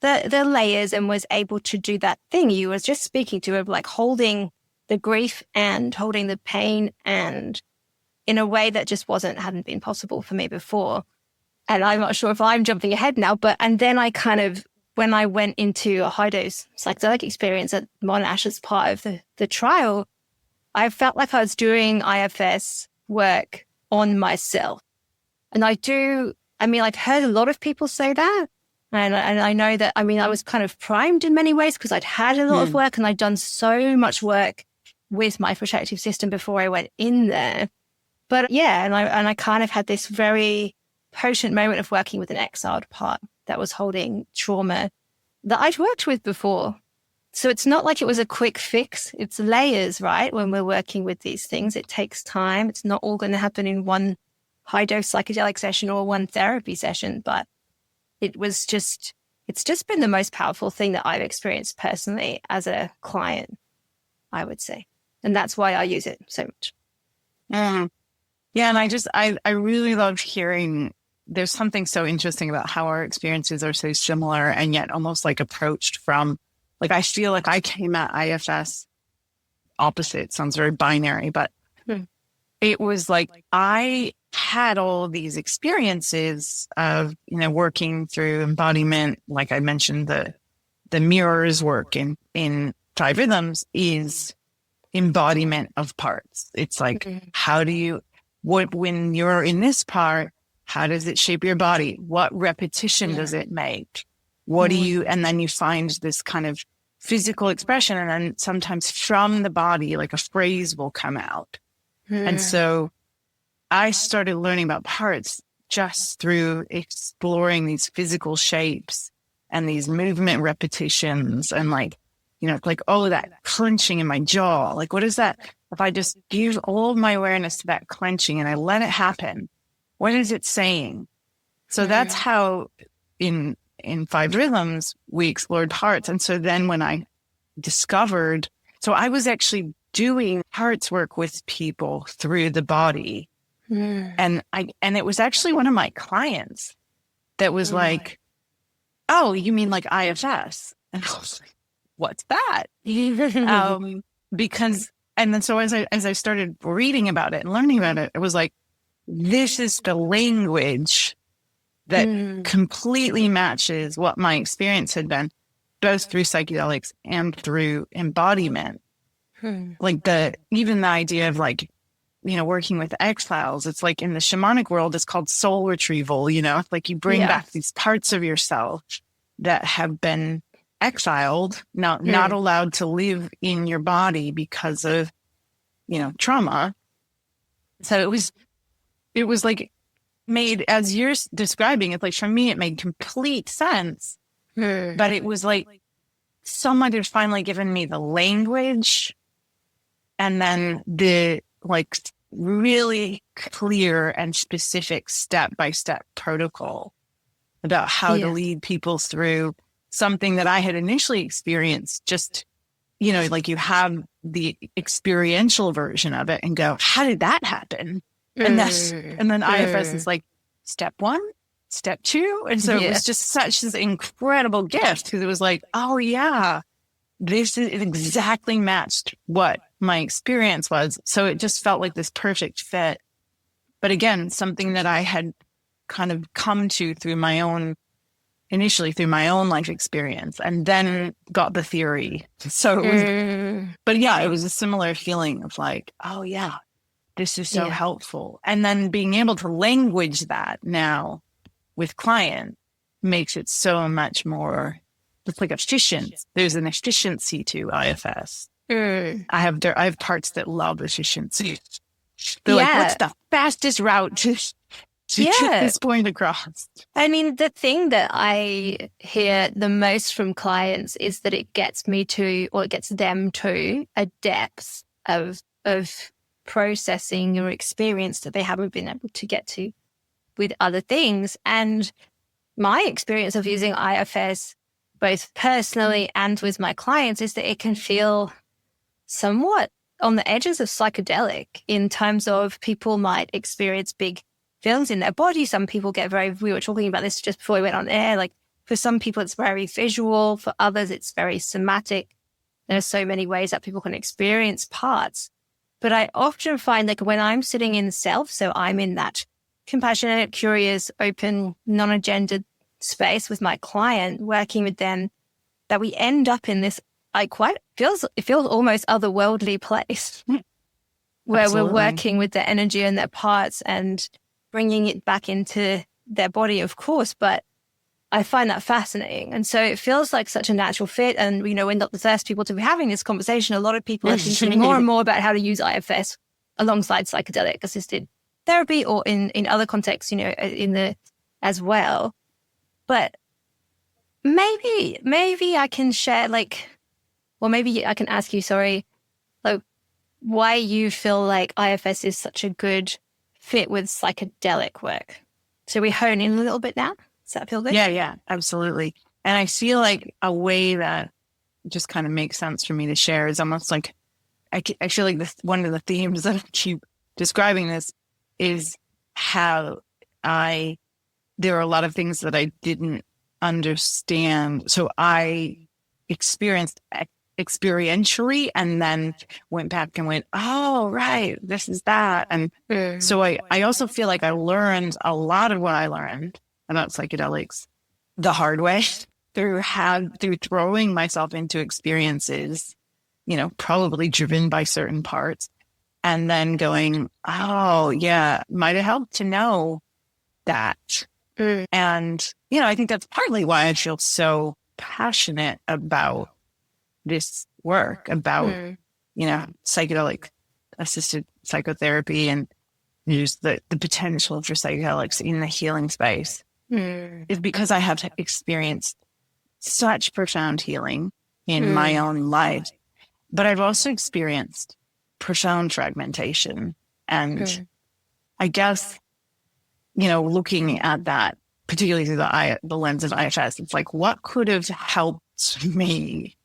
the layers and was able to do that thing you was just speaking to, of like holding the grief and holding the pain, and in a way that just hadn't been possible for me before. And I'm not sure if I'm jumping ahead now, and then I kind of, when I went into a high dose psychedelic experience at Monash as part of the trial, I felt like I was doing IFS work on myself. And I've heard a lot of people say that. And I know that, I was kind of primed in many ways because I'd had a lot of work and I'd done so much work with my protective system before I went in there. But yeah, and I kind of had this very potent moment of working with an exiled part that was holding trauma that I'd worked with before. So it's not like it was a quick fix. It's layers, right? When we're working with these things, it takes time. It's not all going to happen in one high dose psychedelic session or one therapy session, but it's just been the most powerful thing that I've experienced personally as a client, I would say. And that's why I use it so much. Yeah. And I really loved hearing, there's something so interesting about how our experiences are so similar and yet almost like approached from, like, I feel like I came at IFS opposite. Sounds very binary, but it was like I had all of these experiences of, working through embodiment. Like I mentioned, the mirrors work in Five Rhythms is embodiment of parts. It's like, when you're in this part, How does it shape your body? What repetition does it make? What do you, and then you find this kind of physical expression. And then sometimes from the body, like a phrase will come out. And so I started learning about parts just through exploring these physical shapes and these movement repetitions and like, like, oh, that clenching in my jaw. Like, what is that? If I just give all of my awareness to that clenching and I let it happen, what is it saying? So that's how in 5 Rhythms, we explored parts. And so then when I discovered, so I was actually doing parts work with people through the body. And it was actually one of my clients that was like, oh, you mean like IFS? And I was like, what's that? Because, and then so as I started reading about it and learning about it, it was like, this is the language that completely matches what my experience had been, both through psychedelics and through embodiment. Like even the idea of like, working with exiles, it's like in the shamanic world, it's called soul retrieval, it's like you bring back these parts of yourself that have been exiled, not allowed to live in your body because of, trauma. So it was like made, as you're describing it, like for me, it made complete sense. But it was like someone had finally given me the language and then the like really clear and specific step-by-step protocol about how to lead people through something that I had initially experienced. Just, like you have the experiential version of it and go, how did that happen? And then IFS is like step 1, step 2. And so it was just such this incredible gift because it was like, oh yeah, this is exactly matched what my experience was. So it just felt like this perfect fit. But again, something that I had kind of come to initially through my own life experience and then got the theory. So it was, but yeah, it was a similar feeling of like, oh yeah, this is so helpful. And then being able to language that now with client makes it so much more, it's like efficient. There's an efficiency to IFS. I have parts that love efficiency. They're like, what's the fastest route to get this point across? I mean, the thing that I hear the most from clients is that it gets me to, or it gets them to, a depth of processing or experience that they haven't been able to get to with other things. And my experience of using IFS, both personally and with my clients, is that it can feel somewhat on the edges of psychedelic in terms of people might experience big feelings in their body. Some people get we were talking about this just before we went on air, like for some people it's very visual, for others it's very somatic. There are so many ways that people can experience parts. But I often find like when I'm sitting in self, so I'm in that compassionate, curious, open, non-agendered space with my client, working with them, that we end up in this, it feels almost otherworldly place where Absolutely. we're working with their energy and their parts and bringing it back into their body, of course. But I find that fascinating. And so it feels like such a natural fit. And, we're not the first people to be having this conversation. A lot of people are thinking more and more about how to use IFS alongside psychedelic assisted therapy or in other contexts, as well. But maybe I can share maybe I can ask you, why you feel like IFS is such a good fit with psychedelic work. So we hone in a little bit now. Does that feel good? Yeah, absolutely. And I feel like a way that just kind of makes sense for me to share is almost like, I feel like one of the themes that I keep describing this is how there are a lot of things that I didn't understand. So I experienced experientially and then went back and went, oh, right, this is that. And so I also feel like I learned a lot of what I learned about psychedelics the hard way through throwing myself into experiences, probably driven by certain parts, and then going, oh yeah, might have helped to know that. And, I think that's partly why I feel so passionate about this work, about, psychedelic assisted psychotherapy and use the potential for psychedelics in the healing space is because I have experienced such profound healing in my own life. But I've also experienced profound fragmentation. And I guess, looking at that, particularly through the lens of IFS, it's like, what could have helped me?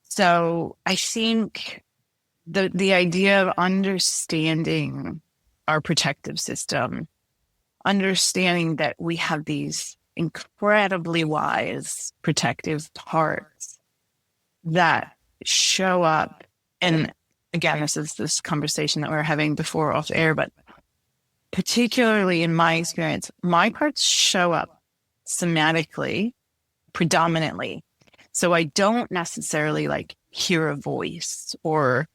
So I think the idea of understanding our protective system, understanding that we have these incredibly wise protective parts that show up. And again, this is this conversation that we were having before off air, but particularly in my experience, my parts show up somatically predominantly. So I don't necessarily like hear a voice or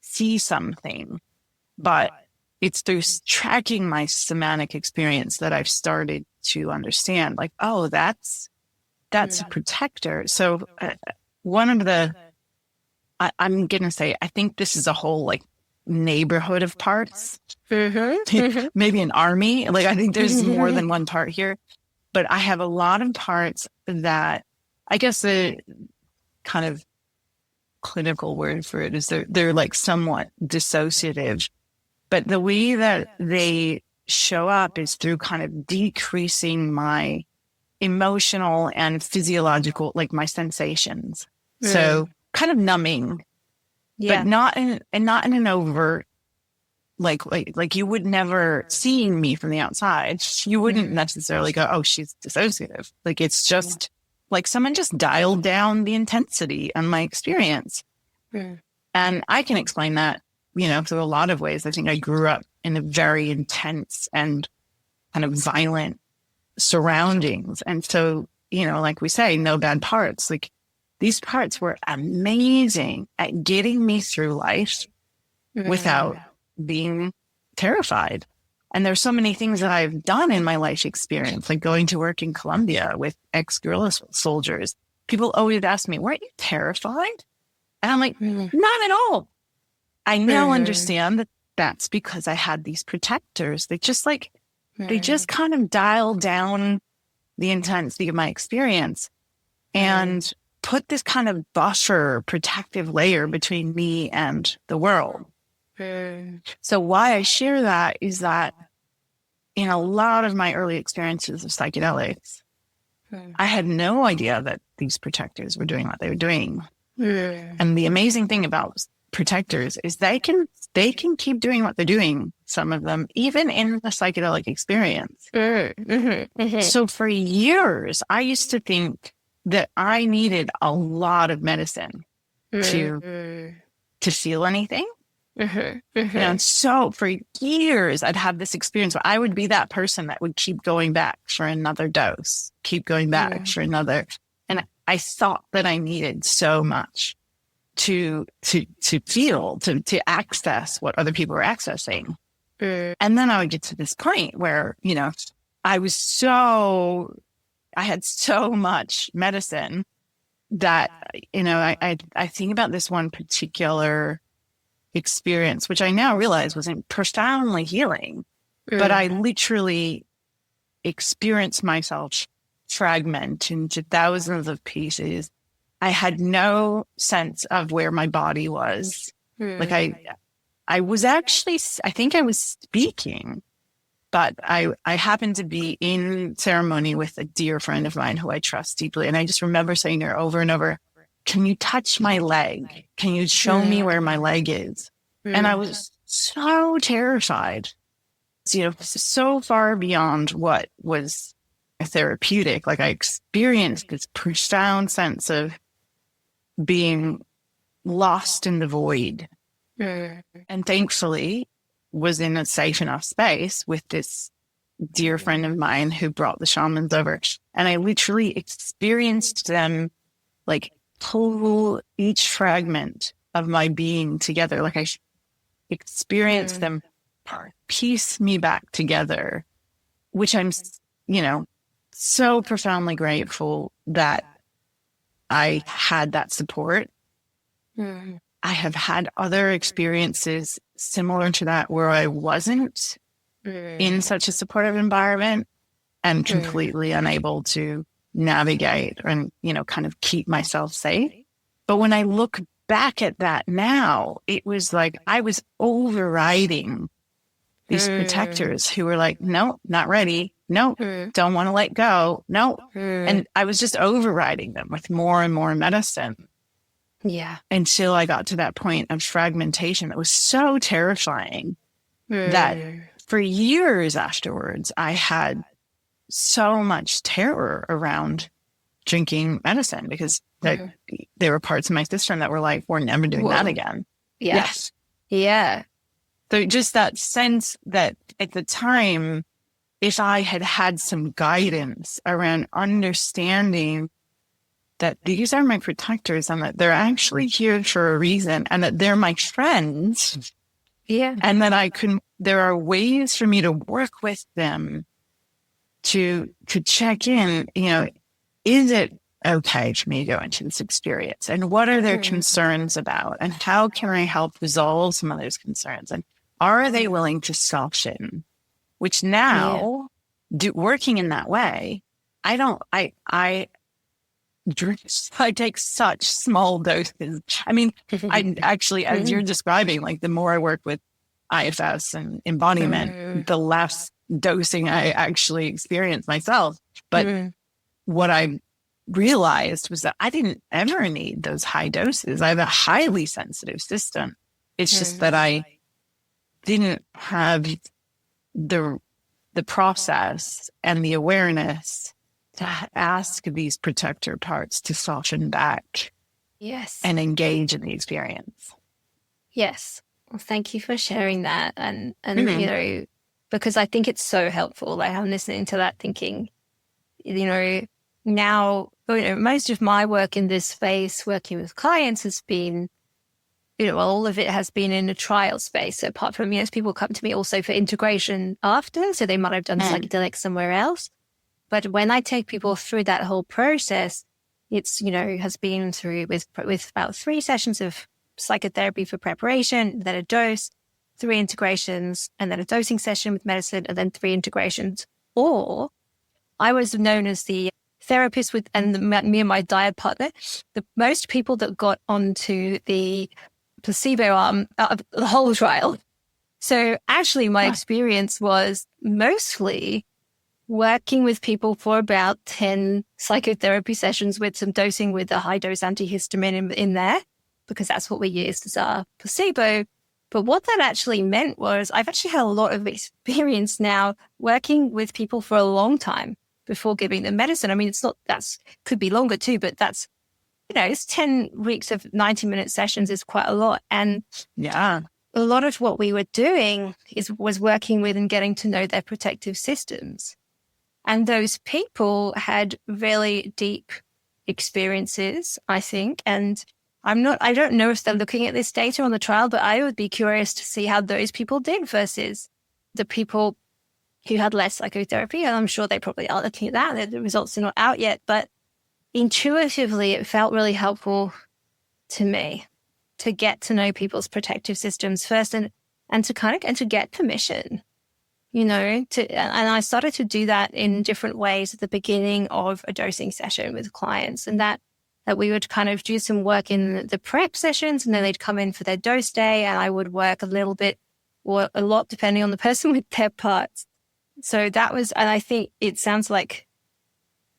see something, but it's through tracking my somatic experience that I've started to understand, like, oh, that's a protector. So one of the, I'm going to say, I think this is a whole like neighborhood of parts, maybe an army. Like, I think there's more than one part here, but I have a lot of parts that I guess the kind of clinical word for it is they're like somewhat dissociative. But the way that they show up is through kind of decreasing my emotional and physiological, like my sensations. So kind of numbing, but not in an overt, like you would never, seeing me from the outside, you wouldn't necessarily go, oh, she's dissociative. Like, it's just like someone just dialed down the intensity on my experience. And I can explain that, through a lot of ways. I think I grew up in a very intense and kind of violent surroundings. And so, like we say, no bad parts. Like, these parts were amazing at getting me through life without being terrified. And there's so many things that I've done in my life experience, like going to work in Colombia with ex-guerrilla soldiers. People always ask me, weren't you terrified? And I'm like, not at all. I now understand that that's because I had these protectors. They just kind of dialed down the intensity of my experience and put this kind of buffer, protective layer between me and the world. So why I share that is that in a lot of my early experiences of psychedelics, I had no idea that these protectors were doing what they were doing. And the amazing thing about protectors is they can keep doing what they're doing, some of them, even in the psychedelic experience. So for years, I used to think that I needed a lot of medicine to feel anything. And so for years, I'd have this experience where I would be that person that would keep going back for another dose, keep going back for another. And I thought that I needed so much to feel, to access what other people were accessing. And then I would get to this point where, I had so much medicine that, I think about this one particular experience, which I now realize was profoundly healing, but I literally experienced myself fragment into thousands of pieces. I had no sense of where my body was. Like I was actually, I think I was speaking, but I happened to be in ceremony with a dear friend of mine who I trust deeply. And I just remember saying to her over and over, can you touch my leg? Can you show me where my leg is? And I was so terrified, so far beyond what was therapeutic. Like, I experienced this profound sense of being lost in the void. And thankfully was in a safe enough space with this dear friend of mine who brought the shamans over. And I literally experienced them like pull each fragment of my being together. Like, I experienced them piece me back together which I'm, so profoundly grateful that I had that support. I have had other experiences similar to that where I wasn't in such a supportive environment and completely unable to navigate and, kind of keep myself safe. But when I look back at that now, it was like I was overriding these protectors who were like, no, not ready. No, don't want to let go. No. And I was just overriding them with more and more medicine. Yeah. Until I got to that point of fragmentation that was so terrifying that for years afterwards, I had so much terror around drinking medicine because there were parts of my system that were like, we're never doing that again. Yeah. Yes. Yeah. So just that sense that at the time, if I had had some guidance around understanding that these are my protectors and that they're actually here for a reason and that they're my friends. Yeah. And that there are ways for me to work with them to check in, is it okay for me to go into this experience? And what are their concerns about? And how can I help resolve some of those concerns? And are they willing to soften? Which now, working in that way, I take such small doses. I mean, I actually, as you're describing, like the more I work with IFS and embodiment, the less dosing I actually experience myself. But what I realized was that I didn't ever need those high doses. I have a highly sensitive system. It's just that I didn't have the process and the awareness to ask these protector parts to soften back. Yes. And engage in the experience. Yes. Well, thank you for sharing that. And because I think it's so helpful. Like I'm listening to that thinking, now, most of my work in this space, working with clients has been, all of it has been in a trial space. So apart from, people come to me also for integration after, so they might have done psychedelics somewhere else. But when I take people through that whole process, it's, has been through with about 3 sessions of psychotherapy for preparation, then a dose, 3 integrations, and then a dosing session with medicine, and then 3 integrations. Or I was known as the therapist me and my diet partner, the most people that got onto the placebo arm of the whole trial. So actually my experience was mostly working with people for about 10 psychotherapy sessions with some dosing with a high dose antihistamine in there, because that's what we used as our placebo. But what that actually meant was I've actually had a lot of experience now working with people for a long time before giving them medicine. I mean, could be longer too, but that's, it's 10 weeks of 90-minute sessions is quite a lot. And a lot of what we were doing was working with and getting to know their protective systems. And those people had really deep experiences, I think. And I don't know if they're looking at this data on the trial, but I would be curious to see how those people did versus the people who had less psychotherapy. And I'm sure they probably are looking at that. The results are not out yet, but intuitively, it felt really helpful to me to get to know people's protective systems first and to get permission. And I started to do that in different ways at the beginning of a dosing session with clients, and that we would kind of do some work in the prep sessions, and then they'd come in for their dose day, and I would work a little bit or a lot depending on the person with their parts. So that was, and I think it sounds like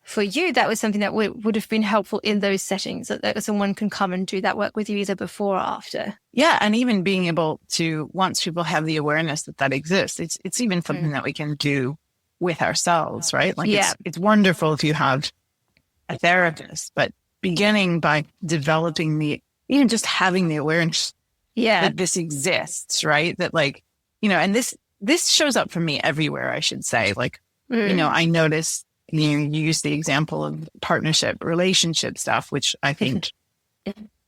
for you, that was something that would have been helpful in those settings, that someone can come and do that work with you either before or after. Yeah. And even being able to, once people have the awareness that exists, it's even something that we can do with ourselves, right? Like it's wonderful if you have a therapist, but beginning by developing even just having the awareness that this exists, right? That and this shows up for me everywhere, I should say. I notice, you use the example of partnership, relationship stuff, which I think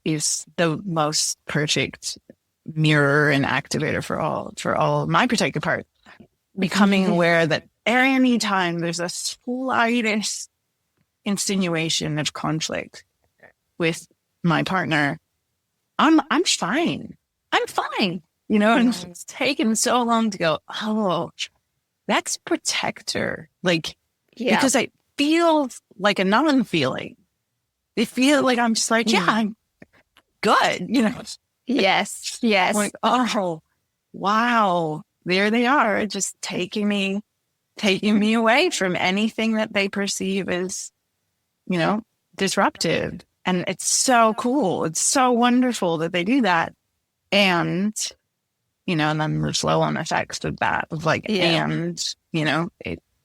is the most perfect mirror and activator for all my protective part. Becoming aware that anytime there's a slightest insinuation of conflict with my partner, I'm fine. I'm fine. You know, and it's taken so long to go, oh, that's protector. Like, because I feel like a non-feeling. They feel like I'm just like, yeah, I'm good. You know? Yes. Like, oh, wow. There they are, just taking me away from anything that they perceive as, you know, disruptive. And it's so cool. It's so wonderful that they do that. And, you know, and then the flow-on effects of that, of like, and, you know,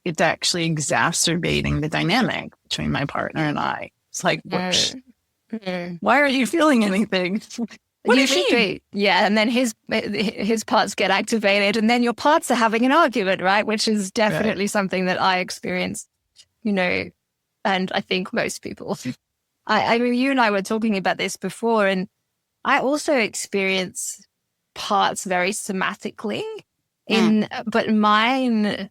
it's actually exacerbating the dynamic between my partner and I. It's like, why are you feeling anything? What do you mean? Yeah, and then his parts get activated, and then your parts are having an argument, right? Which is definitely something that I experience, you know, and I think most people. I mean, you and I were talking about this before, and I also experience parts very somatically, but mine,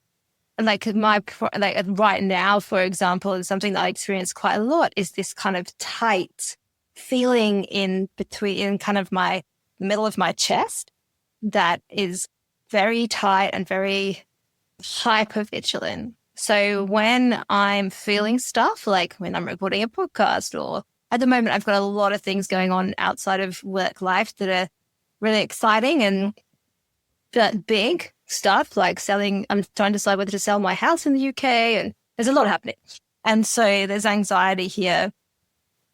like right now, for example, is something that I experience quite a lot is this kind of tight feeling in kind of my middle of my chest that is very tight and very hypervigilant. So when I'm feeling stuff, like when I'm recording a podcast, or at the moment I've got a lot of things going on outside of work life that are really exciting and big stuff, like selling. I'm trying to decide whether to sell my house in the UK, and there's a lot happening. And so there's anxiety here.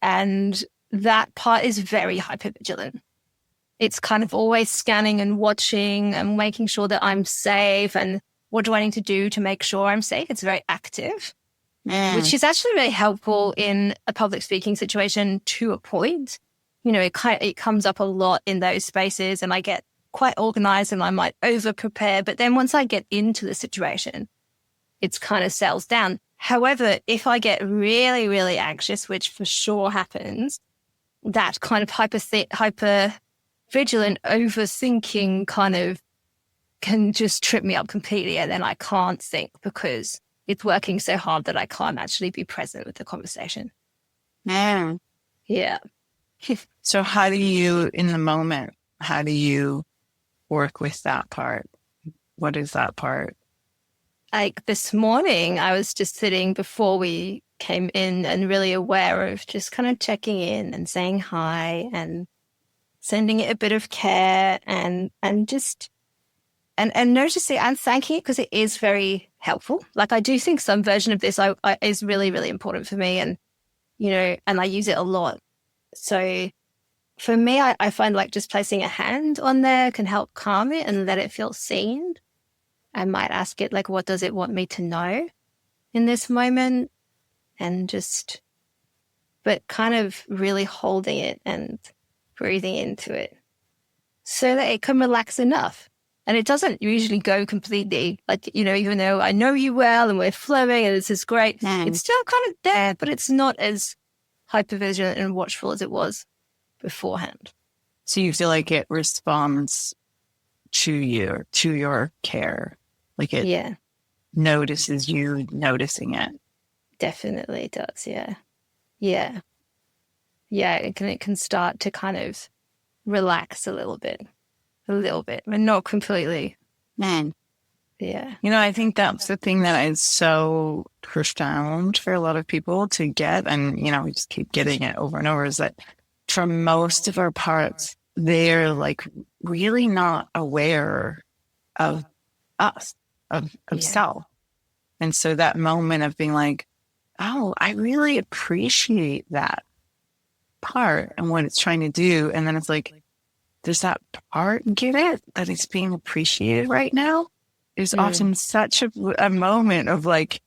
And that part is very hypervigilant. It's kind of always scanning and watching and making sure that I'm safe and what do I need to do to make sure I'm safe. It's very active, which is actually really helpful in a public speaking situation to a point. You know, it comes up a lot in those spaces, and I get quite organized and I might over prepare. But then once I get into the situation, it's kind of settles down. However, if I get really, really anxious, which for sure happens, that kind of hyper vigilant overthinking kind of can just trip me up completely, and then I can't think because it's working so hard that I can't actually be present with the conversation. Yeah. So how do you, in the moment, how do you work with that part? What is that part? Like this morning, I was just sitting before we came in and really aware of just kind of checking in and saying hi and sending it a bit of care and just and noticing and thanking it, because it is very helpful. Like I do think some version of this is really, really important for me, and you know, and I use it a lot. So for me, I find like just placing a hand on there can help calm it and let it feel seen. I might ask it like, what does it want me to know in this moment? And just, but kind of really holding it and breathing into it so that it can relax enough. And it doesn't usually go completely, like, you know, even though I know you well and we're flowing and this is great, it's still kind of there, but it's not as hypervigilant and watchful as it was beforehand. So you feel like it responds to your care, like it notices you noticing it. Definitely does, yeah. It can start to kind of relax a little bit, but not completely. Yeah. You know, I think that's the thing that is so profound for a lot of people to get, and you know, we just keep getting it over and over, is that for most of our parts, they're like really not aware of us, of self. And so that moment of being like, oh, I really appreciate that part and what it's trying to do. And then it's like, does that part get it, that it's being appreciated right now? Is often such a moment of like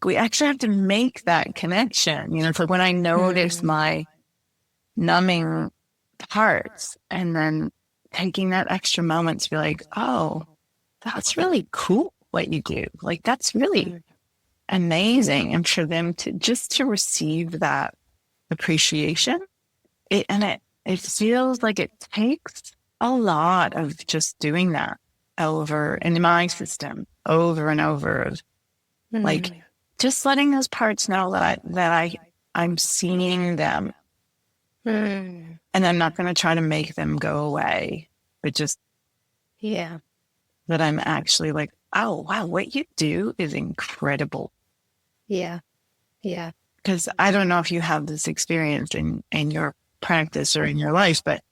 we actually have to make that connection. You know, it's like when I notice my numbing parts and then taking that extra moment to be like, oh, that's really cool what you do. Like, that's really amazing. And for them to receive that appreciation, it feels like it takes a lot of just doing that over in my system over and over, of Like just letting those parts know I'm seeing them, and I'm not going to try to make them go away, but just that I'm actually like, oh wow, what you do is incredible. Yeah. Because I don't know if you have this experience in your practice or in your life, but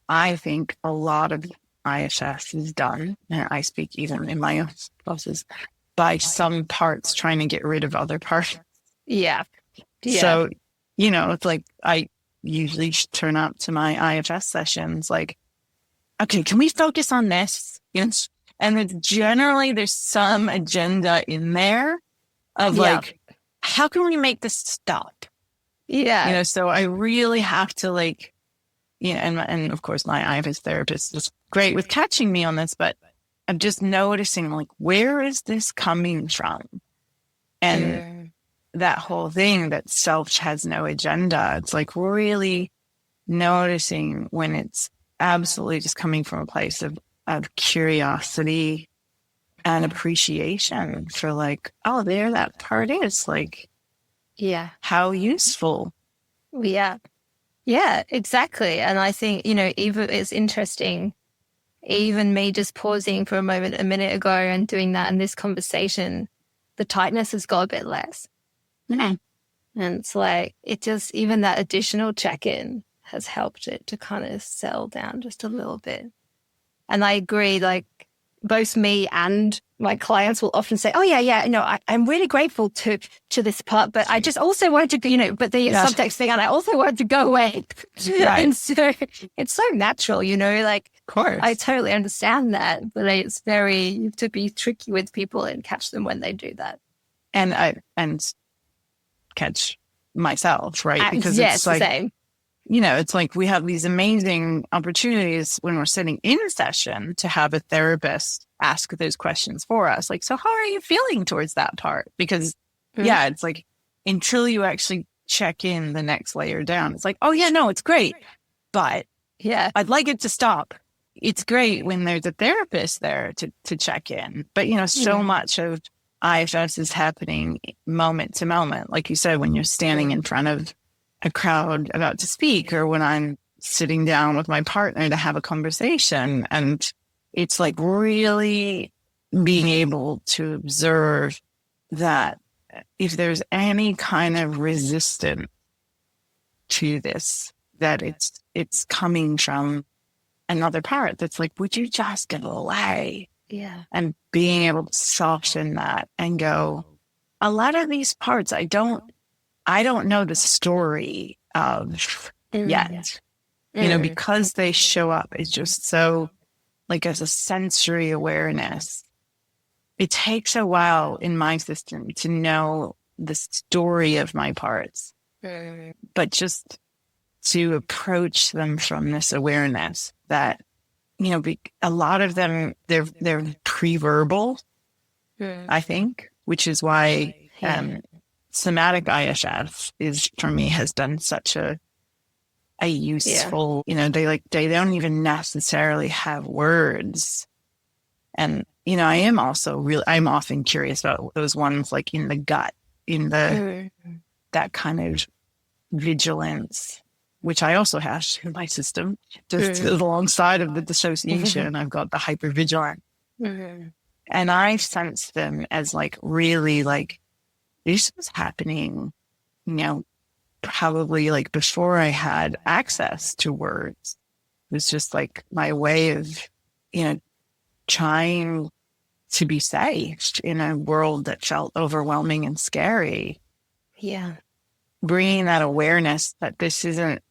I think a lot of IFS is done, and I speak even in my own process, by some parts trying to get rid of other parts. Yeah. So, it's like I usually turn up to my IFS sessions like, okay, can we focus on this? And it's generally there's some agenda in there of like, how can we make this stop? Yeah. So I really have to like, and of course my IFS therapist is great with catching me on this, but I'm just noticing like, where is this coming from? And that whole thing that self has no agenda. It's like really noticing when it's absolutely just coming from a place of curiosity and appreciation for like, oh, there that part is like, how useful. Yeah, exactly. And I think, even it's interesting, even me just pausing for a moment a minute ago and doing that in this conversation, the tightness has got a bit less. And it's like, even that additional check-in has helped it to kind of settle down just a little bit. And I agree, like both me and my clients will often say, oh yeah, I'm really grateful to this part, but I just also wanted to, but the subtext thing, and I also wanted to go away. Right. And so it's so natural, like, of course, I totally understand that, but you have to be tricky with people and catch them when they do that. And catch myself, right? Because it's like, the same. It's like we have these amazing opportunities when we're sitting in a session to have a therapist ask those questions for us. Like, so how are you feeling towards that part? Because it's like until you actually check in the next layer down, it's like, oh yeah, no, it's great. But I'd like it to stop. It's great when there's a therapist there to check in. But, so much of IFS is happening moment to moment. Like you said, when you're standing in front of a crowd about to speak, or when I'm sitting down with my partner to have a conversation. And it's like really being able to observe that if there's any kind of resistance to this, that it's coming from another part that's like, would you just get away? Yeah. And being able to soften that and go, a lot of these parts, I don't know the story of yet, because they show up. It's just so like as a sensory awareness. It takes a while in my system to know the story of my parts, but just to approach them from this awareness that, a lot of them, they're pre-verbal, I think, which is why, Somatic IFS is for me has done such a useful, they don't even necessarily have words. And, I'm often curious about those ones like in the gut, in that kind of vigilance, which I also have in my system, just alongside of the dissociation, I've got the hypervigilant. And I sense them as like really like, this was happening, probably like before I had access to words. It was just like my way of, trying to be safe in a world that felt overwhelming and scary. Yeah. Bringing that awareness that this isn't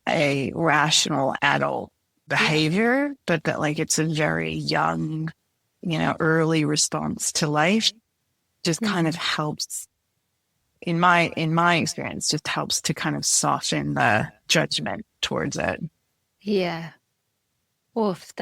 a rational adult behavior, but that like it's a very young, early response to life just kind of helps. In my experience, just helps to kind of soften the judgment towards it. Yeah. Oof,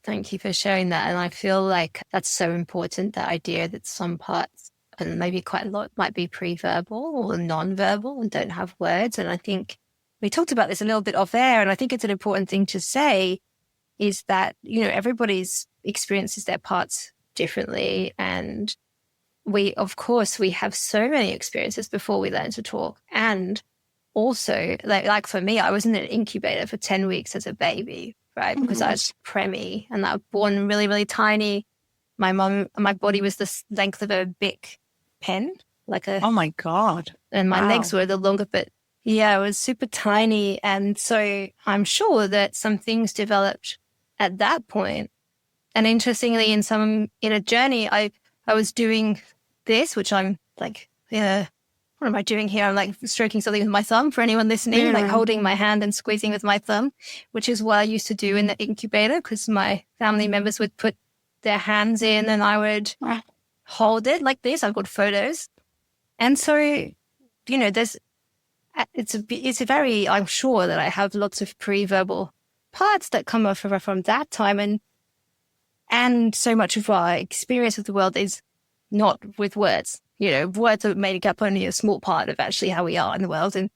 thank you for sharing that. And I feel like that's so important, that idea that some parts, and maybe quite a lot, might be pre-verbal or non-verbal and don't have words. And I think we talked about this a little bit off air, and I think it's an important thing to say is that, everybody's experiences their parts differently. And we have so many experiences before we learn to talk. And also, like for me, I was in an incubator for 10 weeks as a baby, right? Because I was preemie and I was born really, really tiny. My body was the length of a Bic pen, oh my God. And my legs were the longer, but yeah, it was super tiny. And so I'm sure that some things developed at that point. And interestingly, in a journey, I was doing this, which I'm like, yeah, what am I doing here? I'm like stroking something with my thumb for anyone listening, like holding my hand and squeezing with my thumb, which is what I used to do in the incubator because my family members would put their hands in and I would hold it like this. I've got photos. And so, you know, I'm sure that I have lots of pre-verbal parts that come off from that time. And so much of our experience of the world is not with words. You know, words are made up only a small part of actually how we are in the world. And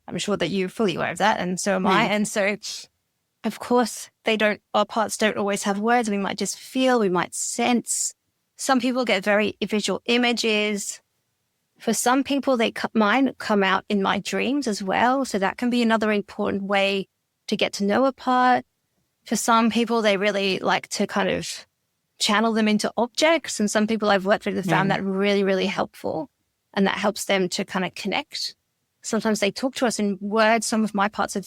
I'm sure that you're fully aware of that. And so am I. And so, of course, our parts don't always have words. We might just feel, we might sense. Some people get very visual images. For some people, mine come out in my dreams as well. So that can be another important way to get to know a part. For some people, they really like to kind of channel them into objects. And some people I've worked with have found that really, really helpful. And that helps them to kind of connect. Sometimes they talk to us in words. Some of my parts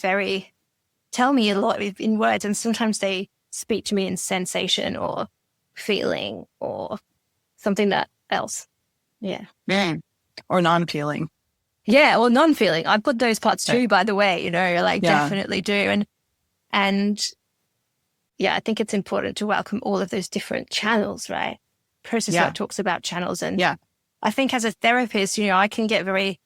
tell me a lot in words. And sometimes they speak to me in sensation or feeling or something else. Yeah. Or non-feeling. Yeah, or non-feeling. I've got those parts too, by the way, definitely do. And yeah, I think it's important to welcome all of those different channels, right? Process work talks about channels. And I think as a therapist, I can get very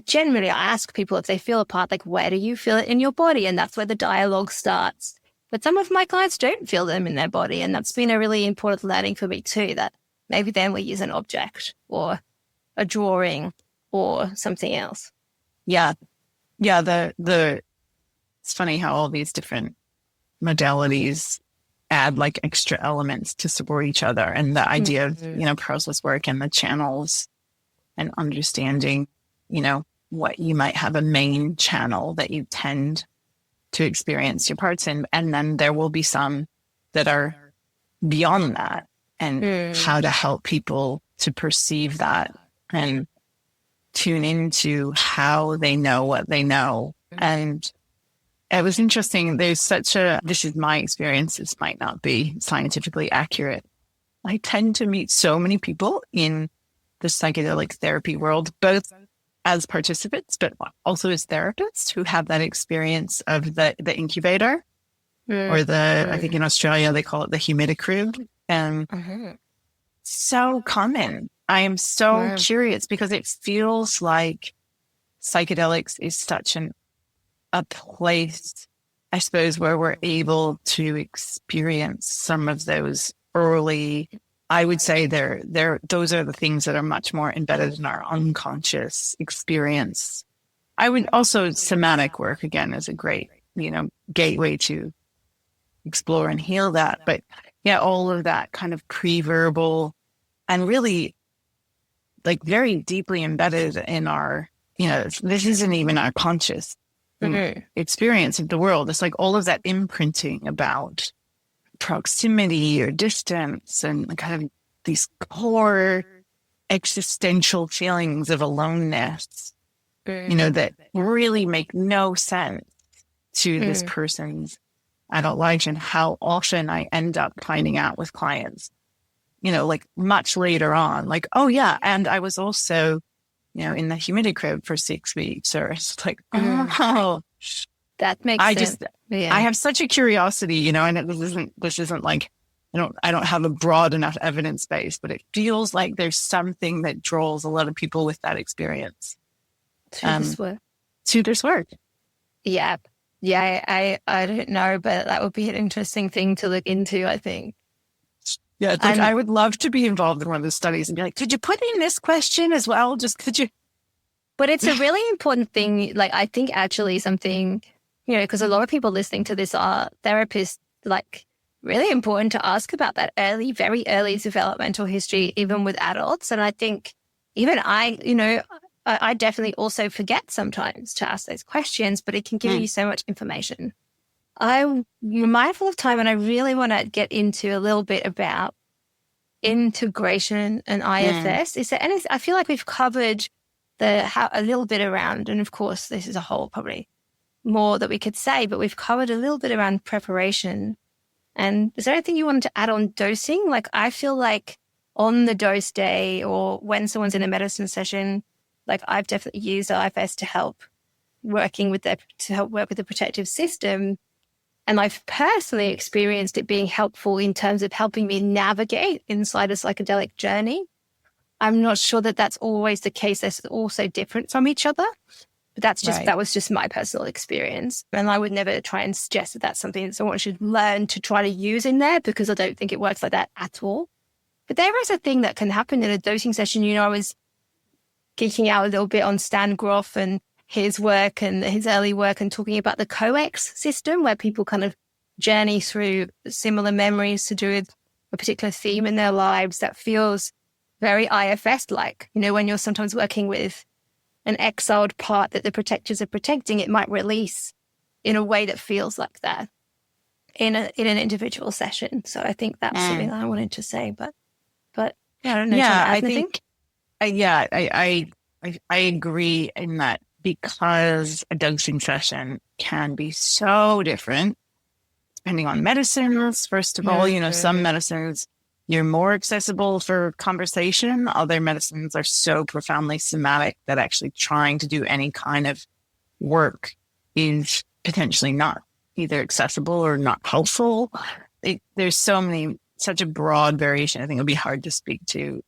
generally I ask people if they feel a part, like, where do you feel it in your body? And that's where the dialogue starts. But some of my clients don't feel them in their body. And that's been a really important learning for me too, that maybe then we use an object or a drawing or something else. Yeah. Yeah. It's funny how all these different modalities add like extra elements to support each other, and the idea of, process work and the channels and understanding, what you might have a main channel that you tend to experience your parts in. And then there will be some that are beyond that, and how to help people to perceive that and tune into how they know what they know. And it was interesting. This is my experience. This might not be scientifically accurate. I tend to meet so many people in the psychedelic therapy world, both as participants, but also as therapists who have that experience of the incubator or I think in Australia, they call it the humidicrib. And so common. I am so curious because it feels like psychedelics is such a place, I suppose, where we're able to experience some of those early, I would say those are the things that are much more embedded in our unconscious experience. I would also, somatic work again is a great, gateway to explore and heal that. But yeah, all of that kind of pre-verbal and really like very deeply embedded in our, this isn't even our conscious experience of the world. It's like all of that imprinting about proximity or distance and kind of these core existential feelings of aloneness, that really make no sense to this person's adult life, and how often I end up finding out with clients, like much later on, like, oh yeah, and I was also in the humidicrib for 6 weeks, or it's like, oh, that makes sense. I have such a curiosity, and this isn't like, I don't have a broad enough evidence base, but it feels like there's something that draws a lot of people with that experience to this work. Yeah. Yeah. I don't know, but that would be an interesting thing to look into, I think. Yeah, it's like I would love to be involved in one of the studies and be like, could you put in this question as well? Just could you? But it's a really important thing. Like, I think actually something, because a lot of people listening to this are therapists, like really important to ask about that very early developmental history, even with adults. And I think even I definitely also forget sometimes to ask those questions, but it can give you so much information. I'm mindful of time, and I really want to get into a little bit about integration and IFS. Is there anything? I feel like we've covered a little bit around, and of course, this is a whole probably more that we could say, but we've covered a little bit around preparation. And is there anything you wanted to add on dosing? Like, I feel like on the dose day or when someone's in a medicine session, like I've definitely used IFS to help work with the protective system. And I've personally experienced it being helpful in terms of helping me navigate inside a psychedelic journey. I'm not sure that that's always the case. They're also different from each other. But that was just my personal experience. And I would never try and suggest that that's something that someone should learn to try to use in there, because I don't think it works like that at all. But there is a thing that can happen in a dosing session. I was geeking out a little bit on Stan Grof and his work and his early work, and talking about the COEX system, where people kind of journey through similar memories to do with a particular theme in their lives that feels very IFS-like. When you're sometimes working with an exiled part that the protectors are protecting, it might release in a way that feels like that in an individual session. So I think that's something I wanted to say. But yeah, I don't know. Yeah, I think. I agree in that, because a dosing session can be so different depending on medicines. First of all, some medicines you're more accessible for conversation. Other medicines are so profoundly somatic that actually trying to do any kind of work is potentially not either accessible or not helpful. There's such a broad variation. I think it'll be hard to speak to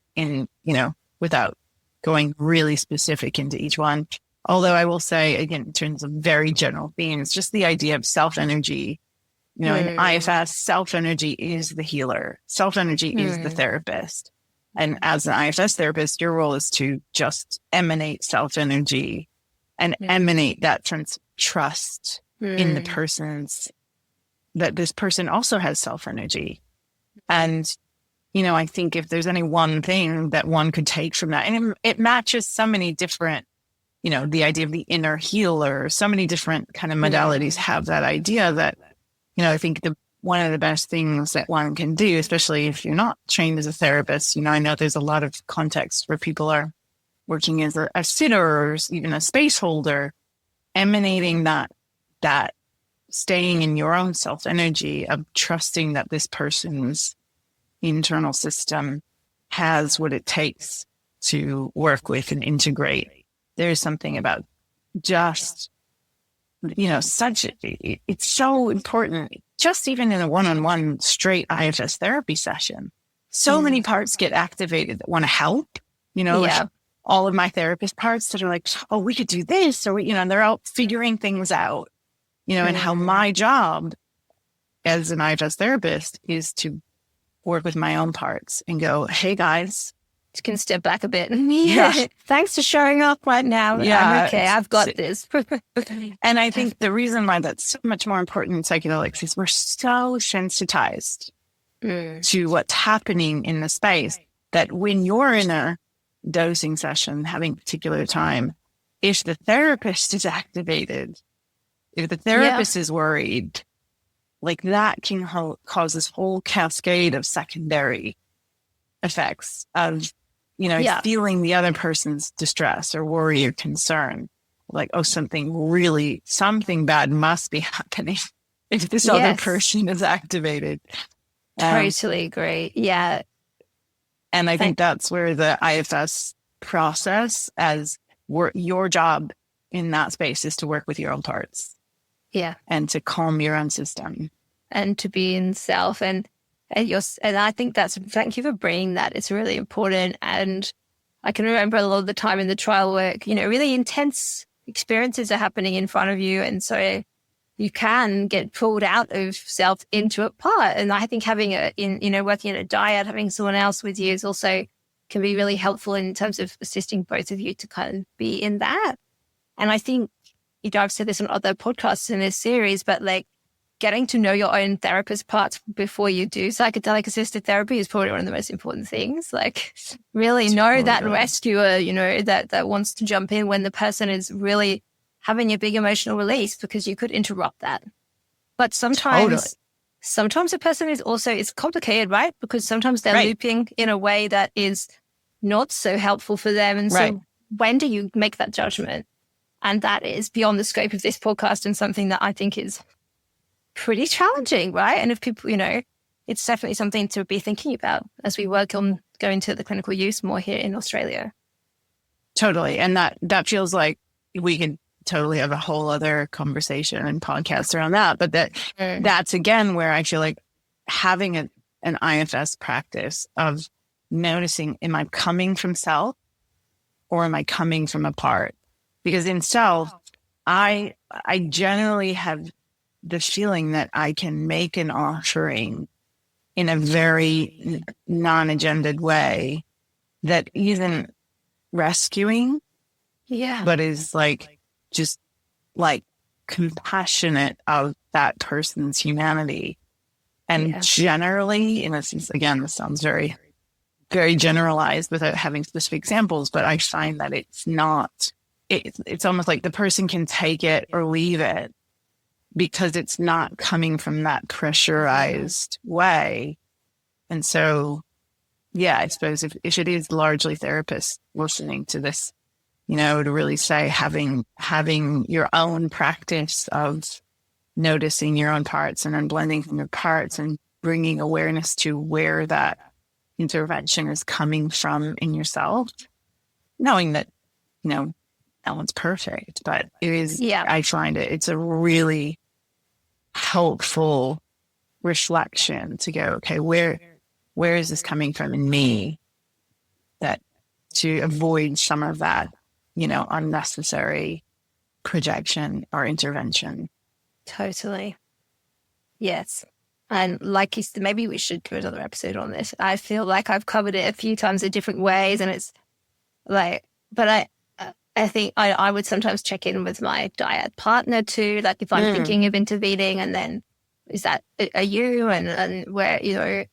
without going really specific into each one. Although I will say, again, in terms of very general themes, just the idea of self-energy. In IFS, self-energy is the healer. Self-energy is the therapist. And as an IFS therapist, your role is to just emanate self-energy and emanate that sense of trust in the that this person also has self-energy. And, I think if there's any one thing that one could take from that, and it matches so many different, the idea of the inner healer, so many different kind of modalities have that idea that, I think one of the best things that one can do, especially if you're not trained as a therapist, I know there's a lot of contexts where people are working as a sitter or even a space holder, emanating that staying in your own self-energy of trusting that this person's internal system has what it takes to work with and integrate. There's something about just it's so important, just even in a one-on-one straight IFS therapy session. So many parts get activated that want to help, like all of my therapist parts that are like, oh, we could do this, or, and they're out figuring things out, and how my job as an IFS therapist is to work with my own parts and go, hey guys, you can step back a bit. Thanks for showing up right now. I'm okay. I've got this. And I think the reason why that's so much more important in psychedelics is we're so sensitized to what's happening in the space that when you're in a dosing session, having particular time, if the therapist is activated, if the therapist is worried, like that can cause this whole cascade of secondary effects of feeling the other person's distress or worry or concern, like, oh, something bad must be happening if this other person is activated. Totally agree. Yeah. And I think that's where the IFS process your job in that space is to work with your own parts. Yeah. And to calm your own system. And to be in self. And I think thank you for bringing that. It's really important. And I can remember a lot of the time in the trial work, really intense experiences are happening in front of you. And so you can get pulled out of self into a part. And I think having working in a dyad, having someone else with you is also can be really helpful in terms of assisting both of you to kind of be in that. And I think, I've said this on other podcasts in this series, but like getting to know your own therapist parts before you do psychedelic assisted therapy is probably one of the most important things. Like really know that rescuer, that wants to jump in when the person is really having a big emotional release, because you could interrupt that. But sometimes a person is also, it's complicated, right? Because sometimes they're looping in a way that is not so helpful for them. And so when do you make that judgment? And that is beyond the scope of this podcast and something that I think is pretty challenging, right? And if people, it's definitely something to be thinking about as we work on going to the clinical use more here in Australia. Totally. And that feels like we could totally have a whole other conversation and podcast around that. But that's again where I feel like having an IFS practice of noticing, am I coming from self or am I coming from a part? Because in self, I generally have the feeling that I can make an offering in a very non-agended way that isn't rescuing, but is like just like compassionate of that person's humanity. And generally, and this sounds very, very generalized without having specific examples, but I find that it's not, it's almost like the person can take it or leave it because it's not coming from that pressurized way. And so, I suppose if it is largely therapists listening to this, to really say having your own practice of noticing your own parts and unblending from your parts and bringing awareness to where that intervention is coming from in yourself, knowing that, no one's perfect, but it is, I find it's a really helpful reflection to go, okay, where is this coming from in me, that to avoid some of that, unnecessary projection or intervention. Totally. Yes. And like you said, maybe we should do another episode on this. I feel like I've covered it a few times in different ways, and it's like, but I think I would sometimes check in with my dyad partner too. Like if I'm thinking of intervening, and then is that, are you, and where,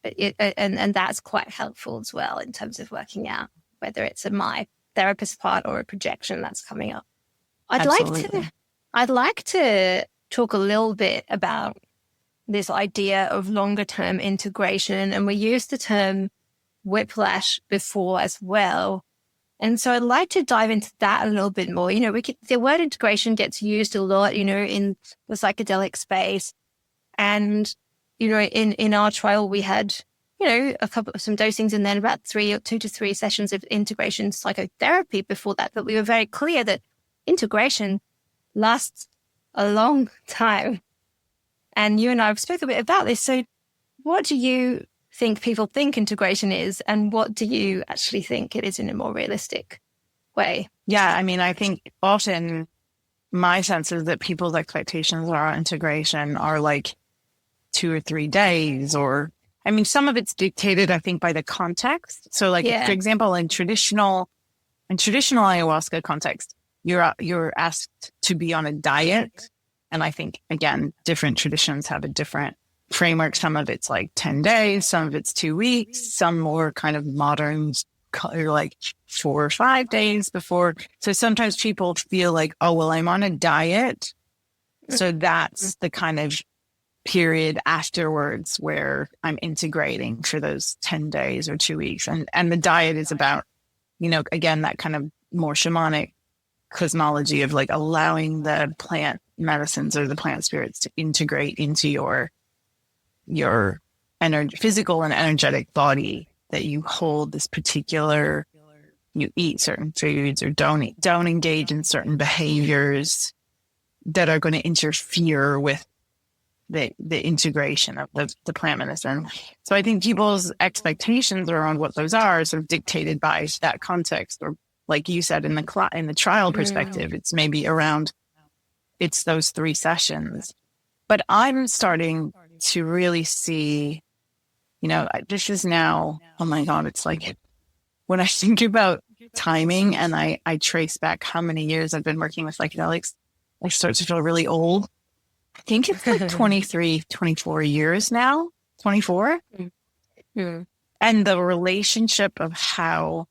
and that's quite helpful as well in terms of working out whether it's my therapist part or a projection that's coming up. I'd like to talk a little bit about this idea of longer term integration. And we used the term whiplash before as well. And so I'd like to dive into that a little bit more. The word integration gets used a lot, in the psychedelic space. And, in our trial, we had, some dosings and then about 2 to 3 sessions of integration psychotherapy before that. But we were very clear that integration lasts a long time. And you and I have spoken a bit about this. So what do you think people think integration is, and what do you actually think it is in a more realistic way? Yeah, I think often my sense is that people's expectations around integration are like 2 or 3 days, or some of it's dictated, I think, by the context. So for example, in traditional ayahuasca context, you're asked to be on a diet. And I think, again, different traditions have a different framework. Some of it's like 10 days, some of it's 2 weeks, some more kind of modern, like 4 or 5 days before. So sometimes people feel like, oh, well, I'm on a diet. So that's the kind of period afterwards where I'm integrating for those 10 days or 2 weeks. And the diet is about, again, that kind of more shamanic cosmology of like allowing the plant medicines or the plant spirits to integrate into your physical and energetic body, that you hold this particular, you eat certain foods or don't engage in certain behaviors that are going to interfere with the integration of the plant medicine. So I think people's expectations around what those are sort of dictated by that context, or like you said, in the trial perspective, it's maybe around, it's those 3 sessions. But I'm starting to really see, this is now, oh my God, it's like when I think about timing and I trace back how many years I've been working with psychedelics, I start to feel really old I think it's like 23, 24 years now, 24. Mm. And the relationship of how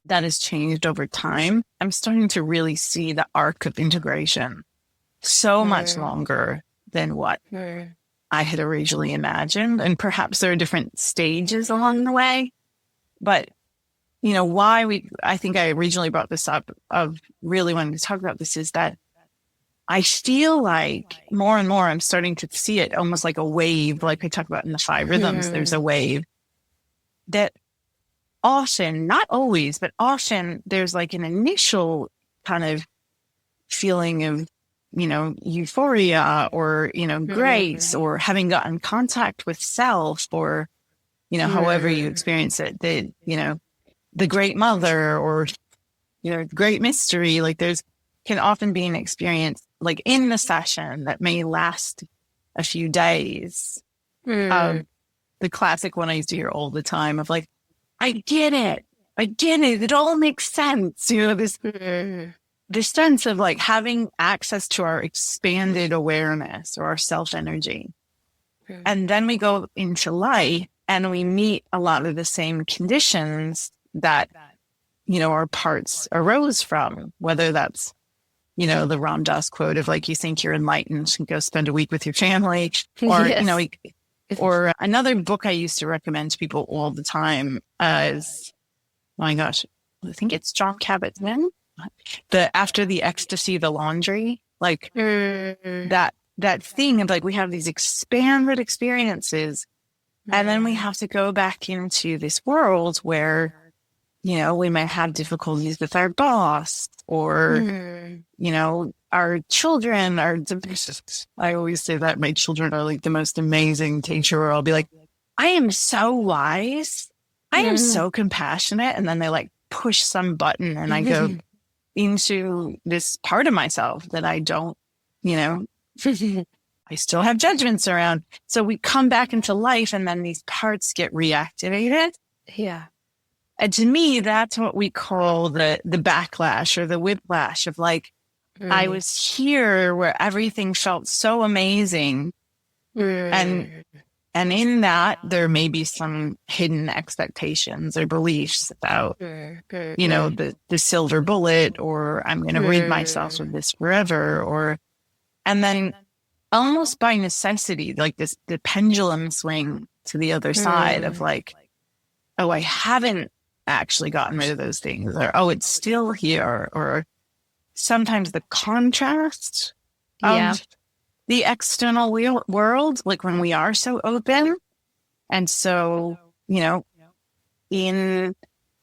that has changed over time, I'm starting to really see the arc of integration so much longer than what I had originally imagined. And perhaps there are different stages along the way. But, I think I originally brought this up of really wanting to talk about this is that I feel like more and more I'm starting to see it almost like a wave, like I talk about in the 5 rhythms, there's a wave that often, not always, but often there's like an initial kind of feeling of, euphoria or, grace or having gotten contact with self or, however you experience it, the great mother or, great mystery, like can often be an experience like in the session that may last a few days. The classic one I used to hear all the time of like, I get it. It all makes sense. This sense of like having access to our expanded awareness or our self-energy. And then we go into life and we meet a lot of the same conditions that, our parts arose from, whether that's, the Ram Dass quote of like, you think you're enlightened and go spend a week with your family or, Yes. or another book I used to recommend to people all the time is, my gosh, I think it's John Kabat-Zinn, After the Ecstasy, the Laundry, like that thing of like, we have these expanded experiences and then we have to go back into this world where, we might have difficulties with our boss or, our children are, I always say that my children are like the most amazing teacher where I'll be like, I am so wise. I am so compassionate. And then they like push some button and I go into this part of myself that I don't, I still have judgments around. So we come back into life and then these parts get reactivated. Yeah. And to me, that's what we call the backlash or the whiplash of like, I was here where everything felt so amazing. And in that, there may be some hidden expectations or beliefs about, the silver bullet, or I'm going to rid myself of this forever, and then almost by necessity, like the pendulum swing to the other side of like, oh, I haven't actually gotten rid of those things, or, oh, it's still here, or sometimes the contrast of the external world, like when we are so open. And so, again,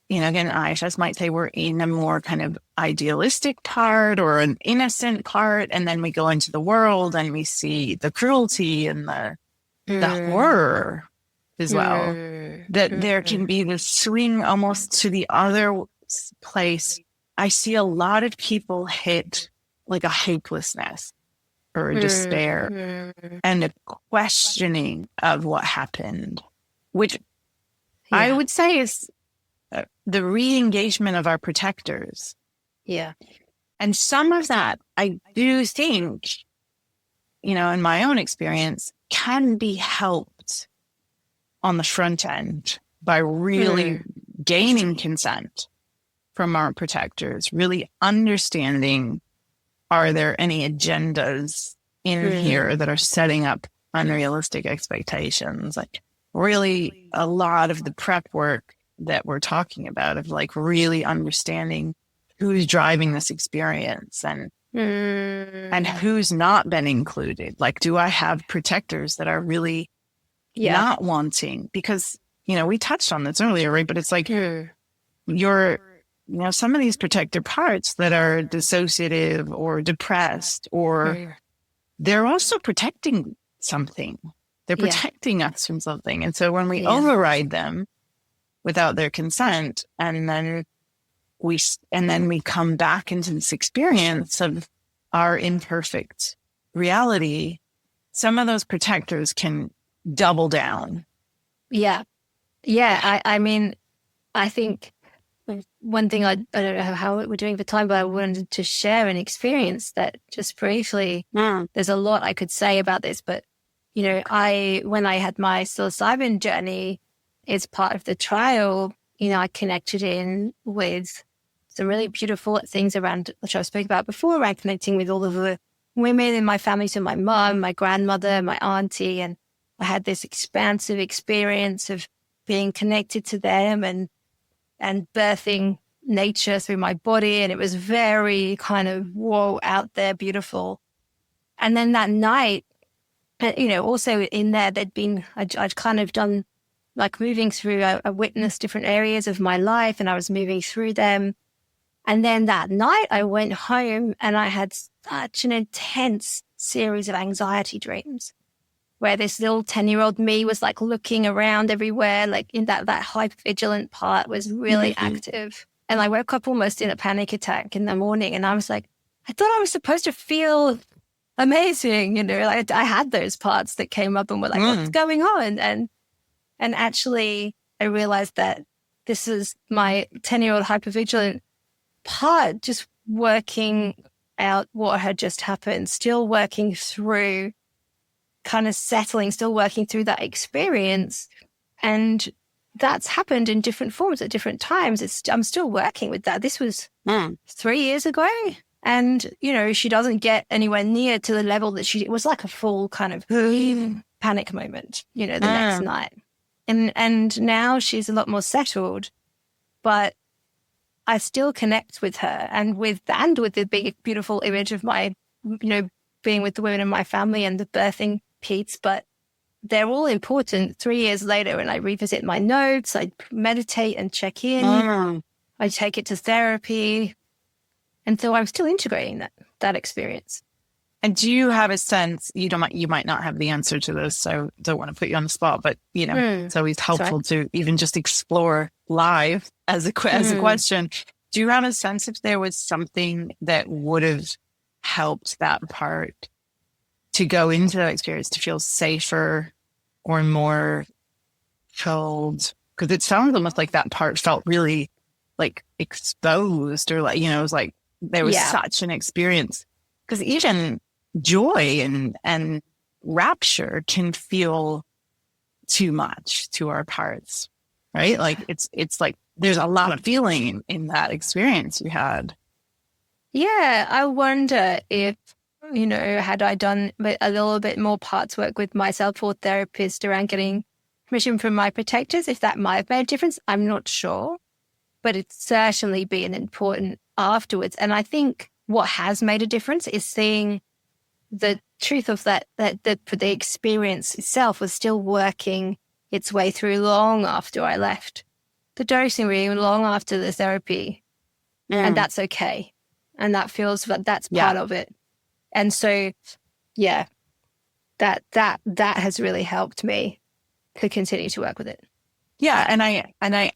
IFS might say we're in a more kind of idealistic part or an innocent part. And then we go into the world and we see the cruelty and the horror as well. That there can be this swing almost to the other place. I see a lot of people hit like a hopelessness or a despair and a questioning of what happened, which I would say is the re-engagement of our protectors. Yeah. And some of that, I do think, in my own experience, can be helped on the front end by really gaining consent from our protectors, really understanding, are there any agendas in here that are setting up unrealistic expectations? Like really a lot of the prep work that we're talking about of like really understanding who's driving this experience and who's not been included. Like, do I have protectors that are really not wanting? Because, we touched on this earlier, right? But it's like some of these protector parts that are dissociative or depressed, or they're also protecting something. They're protecting us from something. And so when we override them without their consent, and then we come back into this experience of our imperfect reality, some of those protectors can double down. Yeah. Yeah. I mean, I think one thing I don't know how we're doing for time, but I wanted to share an experience that just briefly, there's a lot I could say about this, but, you know, when I had my psilocybin journey, as part of the trial, you know, I connected in with some really beautiful things around, which I spoke about before, around connecting with all of the women in my family. So my mom, my grandmother, my auntie, and I had this expansive experience of being connected to them and birthing nature through my body. And it was very kind of, whoa, out there, beautiful. And then that night, you know, also in there, I'd kind of done like moving through, I witnessed different areas of my life and I was moving through them. And then that night I went home and I had such an intense series of anxiety dreams where this little 10-year-old me was like looking around everywhere, like in that hypervigilant part was really active. And I woke up almost in a panic attack in the morning and I was like, I thought I was supposed to feel amazing, you know, like I had those parts that came up and were like, what's going on? And actually I realized that this is my 10-year-old hypervigilant part just working out what had just happened, still working through, kind of settling, still working through that experience. And that's happened in different forms at different times. I'm still working with that. This was 3 years ago. And, you know, she doesn't get anywhere near to the level that it was like a full kind of panic moment, you know, the next night. And now she's a lot more settled, but I still connect with her and with the big, beautiful image of my, you know, being with the women in my family and the birthing piece, but they're all important 3 years later. And I revisit my notes, I meditate and check in, I take it to therapy. And so I'm still integrating that experience. And do you have a sense, you might not have the answer to this, so don't want to put you on the spot, but you know, it's always helpful to even just explore live as a question. Do you have a sense if there was something that would have helped that part to go into that experience, to feel safer or more filled? Because it sounds almost like that part felt really like exposed, or like, you know, it was like there was such an experience. Because even joy and rapture can feel too much to our parts, right? Like it's like there's a lot of feeling in that experience you had. Yeah, I wonder if, you know, had I done a little bit more parts work with myself or therapist around getting permission from my protectors, if that might have made a difference. I'm not sure, but it's certainly been important afterwards. And I think what has made a difference is seeing the truth of that the experience itself was still working its way through long after I left the dosing room, long after the therapy. And that's okay. And that feels that that's part of it. And so, yeah, that has really helped me to continue to work with it. Yeah. And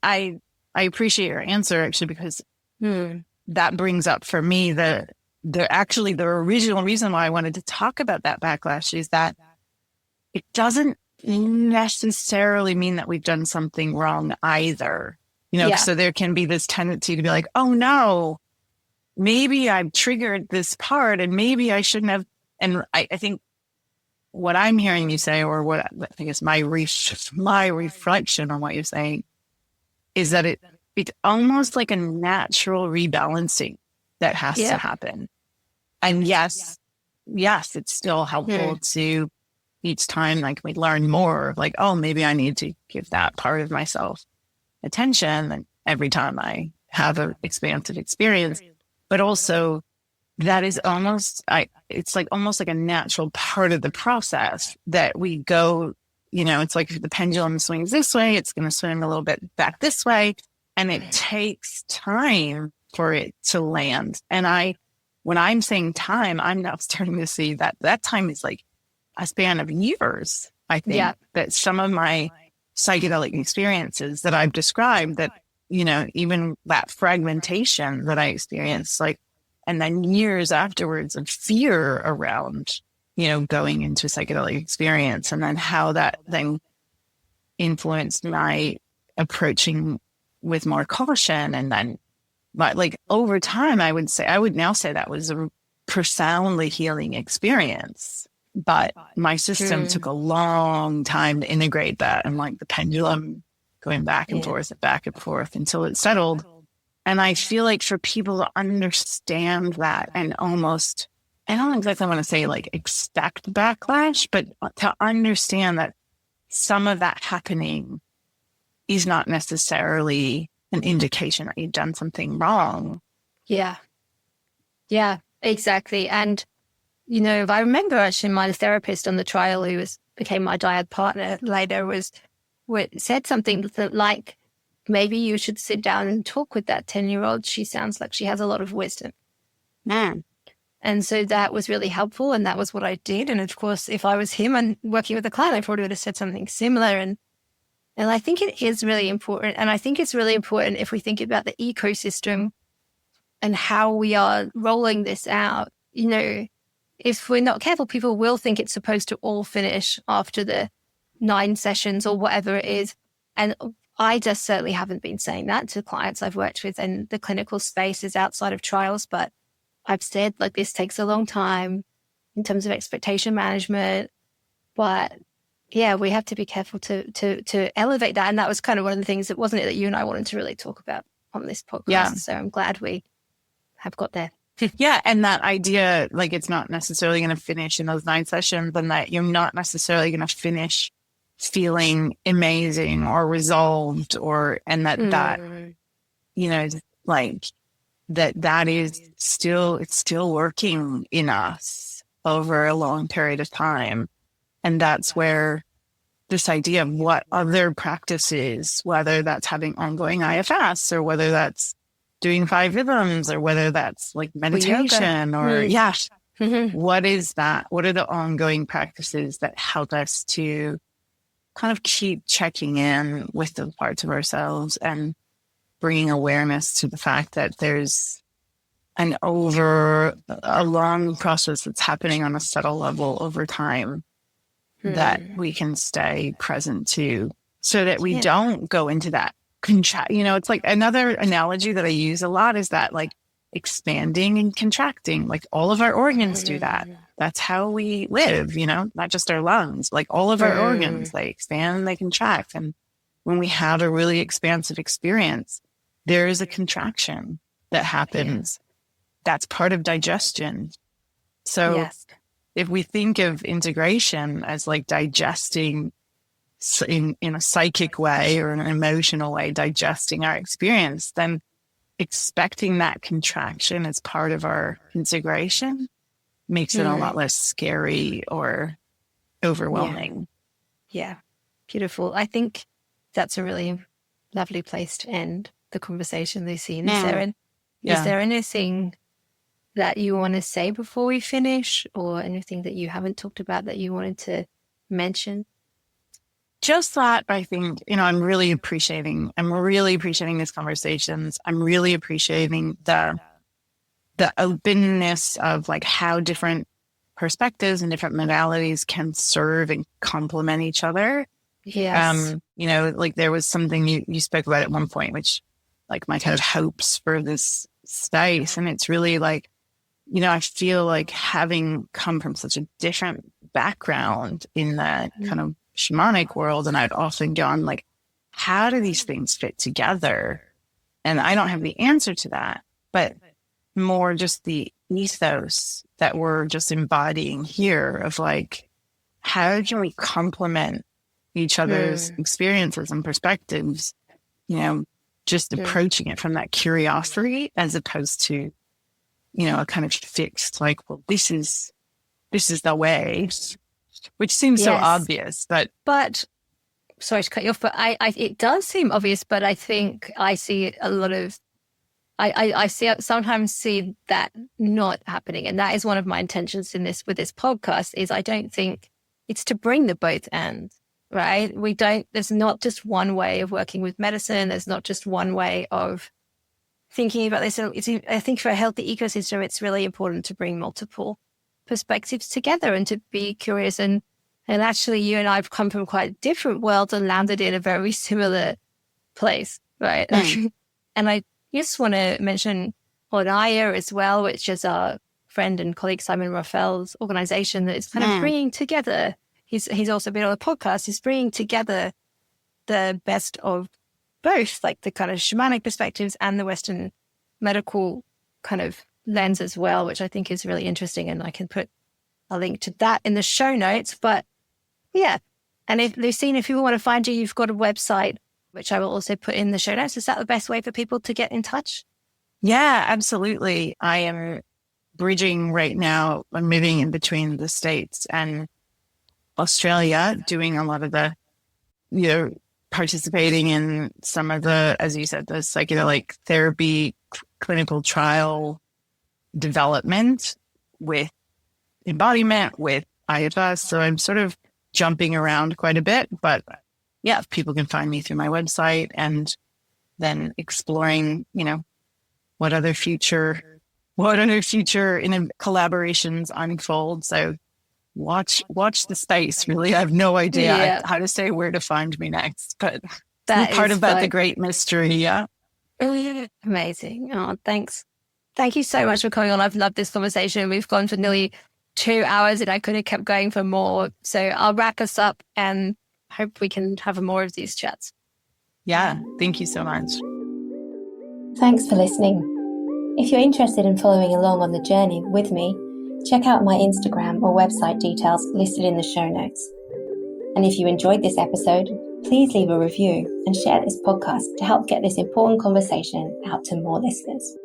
I appreciate your answer, actually, because that brings up for me the original reason why I wanted to talk about that backlash is that it doesn't necessarily mean that we've done something wrong either. You know, so there can be this tendency to be like, oh no, maybe I've triggered this part and maybe I shouldn't have. And I think what I'm hearing you say, or what I think is my reflection on what you're saying, is that it's almost like a natural rebalancing that has to happen. And yes, it's still helpful to each time, like we learn more, like, oh, maybe I need to give that part of myself attention and every time I have an expansive experience. But also that is it's like almost like a natural part of the process that we go, you know, it's like if the pendulum swings this way, it's going to swing a little bit back this way. And it takes time for it to land. And when I'm saying time, I'm now starting to see that time is like a span of years. I think that some of my psychedelic experiences that I've described, that, you know, even that fragmentation that I experienced, like, and then years afterwards of fear around, you know, going into psychedelic experience, and then how that then influenced my approaching with more caution. And then, but like over time, I would now say that was a profoundly healing experience. But my system took a long time to integrate that, and like the pendulum going back and forth until it settled. And I feel like for people to understand that and almost, I don't exactly want to say like expect backlash, but to understand that some of that happening is not necessarily an indication that you've done something wrong. Yeah. Yeah, exactly. And, you know, I remember actually my therapist on the trial who became my dyad partner later said something that, like, maybe you should sit down and talk with that 10-year-old. She sounds like she has a lot of wisdom. And so that was really helpful. And that was what I did. And of course, if I was him and working with a client, I probably would have said something similar. And I think it is really important. And I think it's really important if we think about the ecosystem and how we are rolling this out. You know, if we're not careful, people will think it's supposed to all finish after the 9 sessions or whatever it is. And I just certainly haven't been saying that to clients I've worked with in the clinical spaces outside of trials, but I've said, like, this takes a long time in terms of expectation management. But yeah, we have to be careful to elevate that. And that was kind of one of the things that, wasn't it, that you and I wanted to really talk about on this podcast. Yeah. So I'm glad we have got there. Yeah. And that idea, like, it's not necessarily going to finish in those 9 sessions, and that you're not necessarily going to finish feeling amazing or resolved, and that, you know, like that is still, it's still working in us over a long period of time. And that's where this idea of what other practices, whether that's having ongoing IFS or whether that's doing 5 rhythms or whether that's like meditation or what is that? What are the ongoing practices that help us to kind of keep checking in with the parts of ourselves and bringing awareness to the fact that there's over a long process that's happening on a subtle level over time that we can stay present to, so that we don't go into that you know, it's like another analogy that I use a lot is that, like, expanding and contracting, like all of our organs do that. That's how we live, you know, not just our lungs, like all of our organs, they expand and they contract. And when we have a really expansive experience, there is a contraction that happens. That's part of digestion. So if we think of integration as like digesting in a psychic way or an emotional way, digesting our experience, then expecting that contraction as part of our integration makes it a lot less scary or overwhelming. Yeah. Beautiful. I think that's a really lovely place to end the conversation, Lucine. Is there anything that you want to say before we finish, or anything that you haven't talked about that you wanted to mention? Just that I think, you know, I'm really appreciating these conversations. I'm really appreciating the openness of like how different perspectives and different modalities can serve and complement each other. Yes. You know, like there was something you spoke about at one point, which like my kind of hopes for this space. And it's really like, you know, I feel like having come from such a different background in that kind of shamanic world, and I'd often gone like, how do these things fit together? And I don't have the answer to that, but more just the ethos that we're just embodying here of like, how can we complement each other's experiences and perspectives, you know, just approaching it from that curiosity as opposed to, you know, a kind of fixed, like, well, this is the way, which seems so obvious, but sorry to cut you off, but it does seem obvious, but I think I see a lot of, sometimes see that not happening. And that is one of my intentions with this podcast is I don't think it's to bring the both ends, right? There's not just one way of working with medicine. There's not just one way of thinking about this. I think for a healthy ecosystem, it's really important to bring multiple perspectives together and to be curious. And actually, you and I have come from quite different worlds and landed in a very similar place. Right. And I just want to mention Onaya as well, which is our friend and colleague Simon Raphael's organization that is kind of bringing together, he's also been on a podcast, he's bringing together the best of both, like the kind of shamanic perspectives and the Western medical kind of lens as well, which I think is really interesting. And I can put a link to that in the show notes. But yeah. And if Lucine, if people want to find you, you've got a website, which I will also put in the show notes. Is that the best way for people to get in touch? Yeah, absolutely. I am bridging right now. I'm moving in between the States and Australia, doing a lot of the, participating in some of the, as you said, the psychedelic therapy clinical trial development with Embodiment, with IFS. So I'm sort of jumping around quite a bit, but yeah, people can find me through my website and then exploring, what other future in collaborations unfold. So watch the space. Really, I have no idea how to say where to find me next, but that part about the great mystery. Yeah. Amazing. Oh, thanks. Thank you so much for coming on. I've loved this conversation. We've gone for nearly 2 hours and I could have kept going for more. So I'll wrap us up and hope we can have more of these chats. Yeah. Thank you so much. Thanks for listening. If you're interested in following along on the journey with me, check out my Instagram or website details listed in the show notes. And if you enjoyed this episode, please leave a review and share this podcast to help get this important conversation out to more listeners.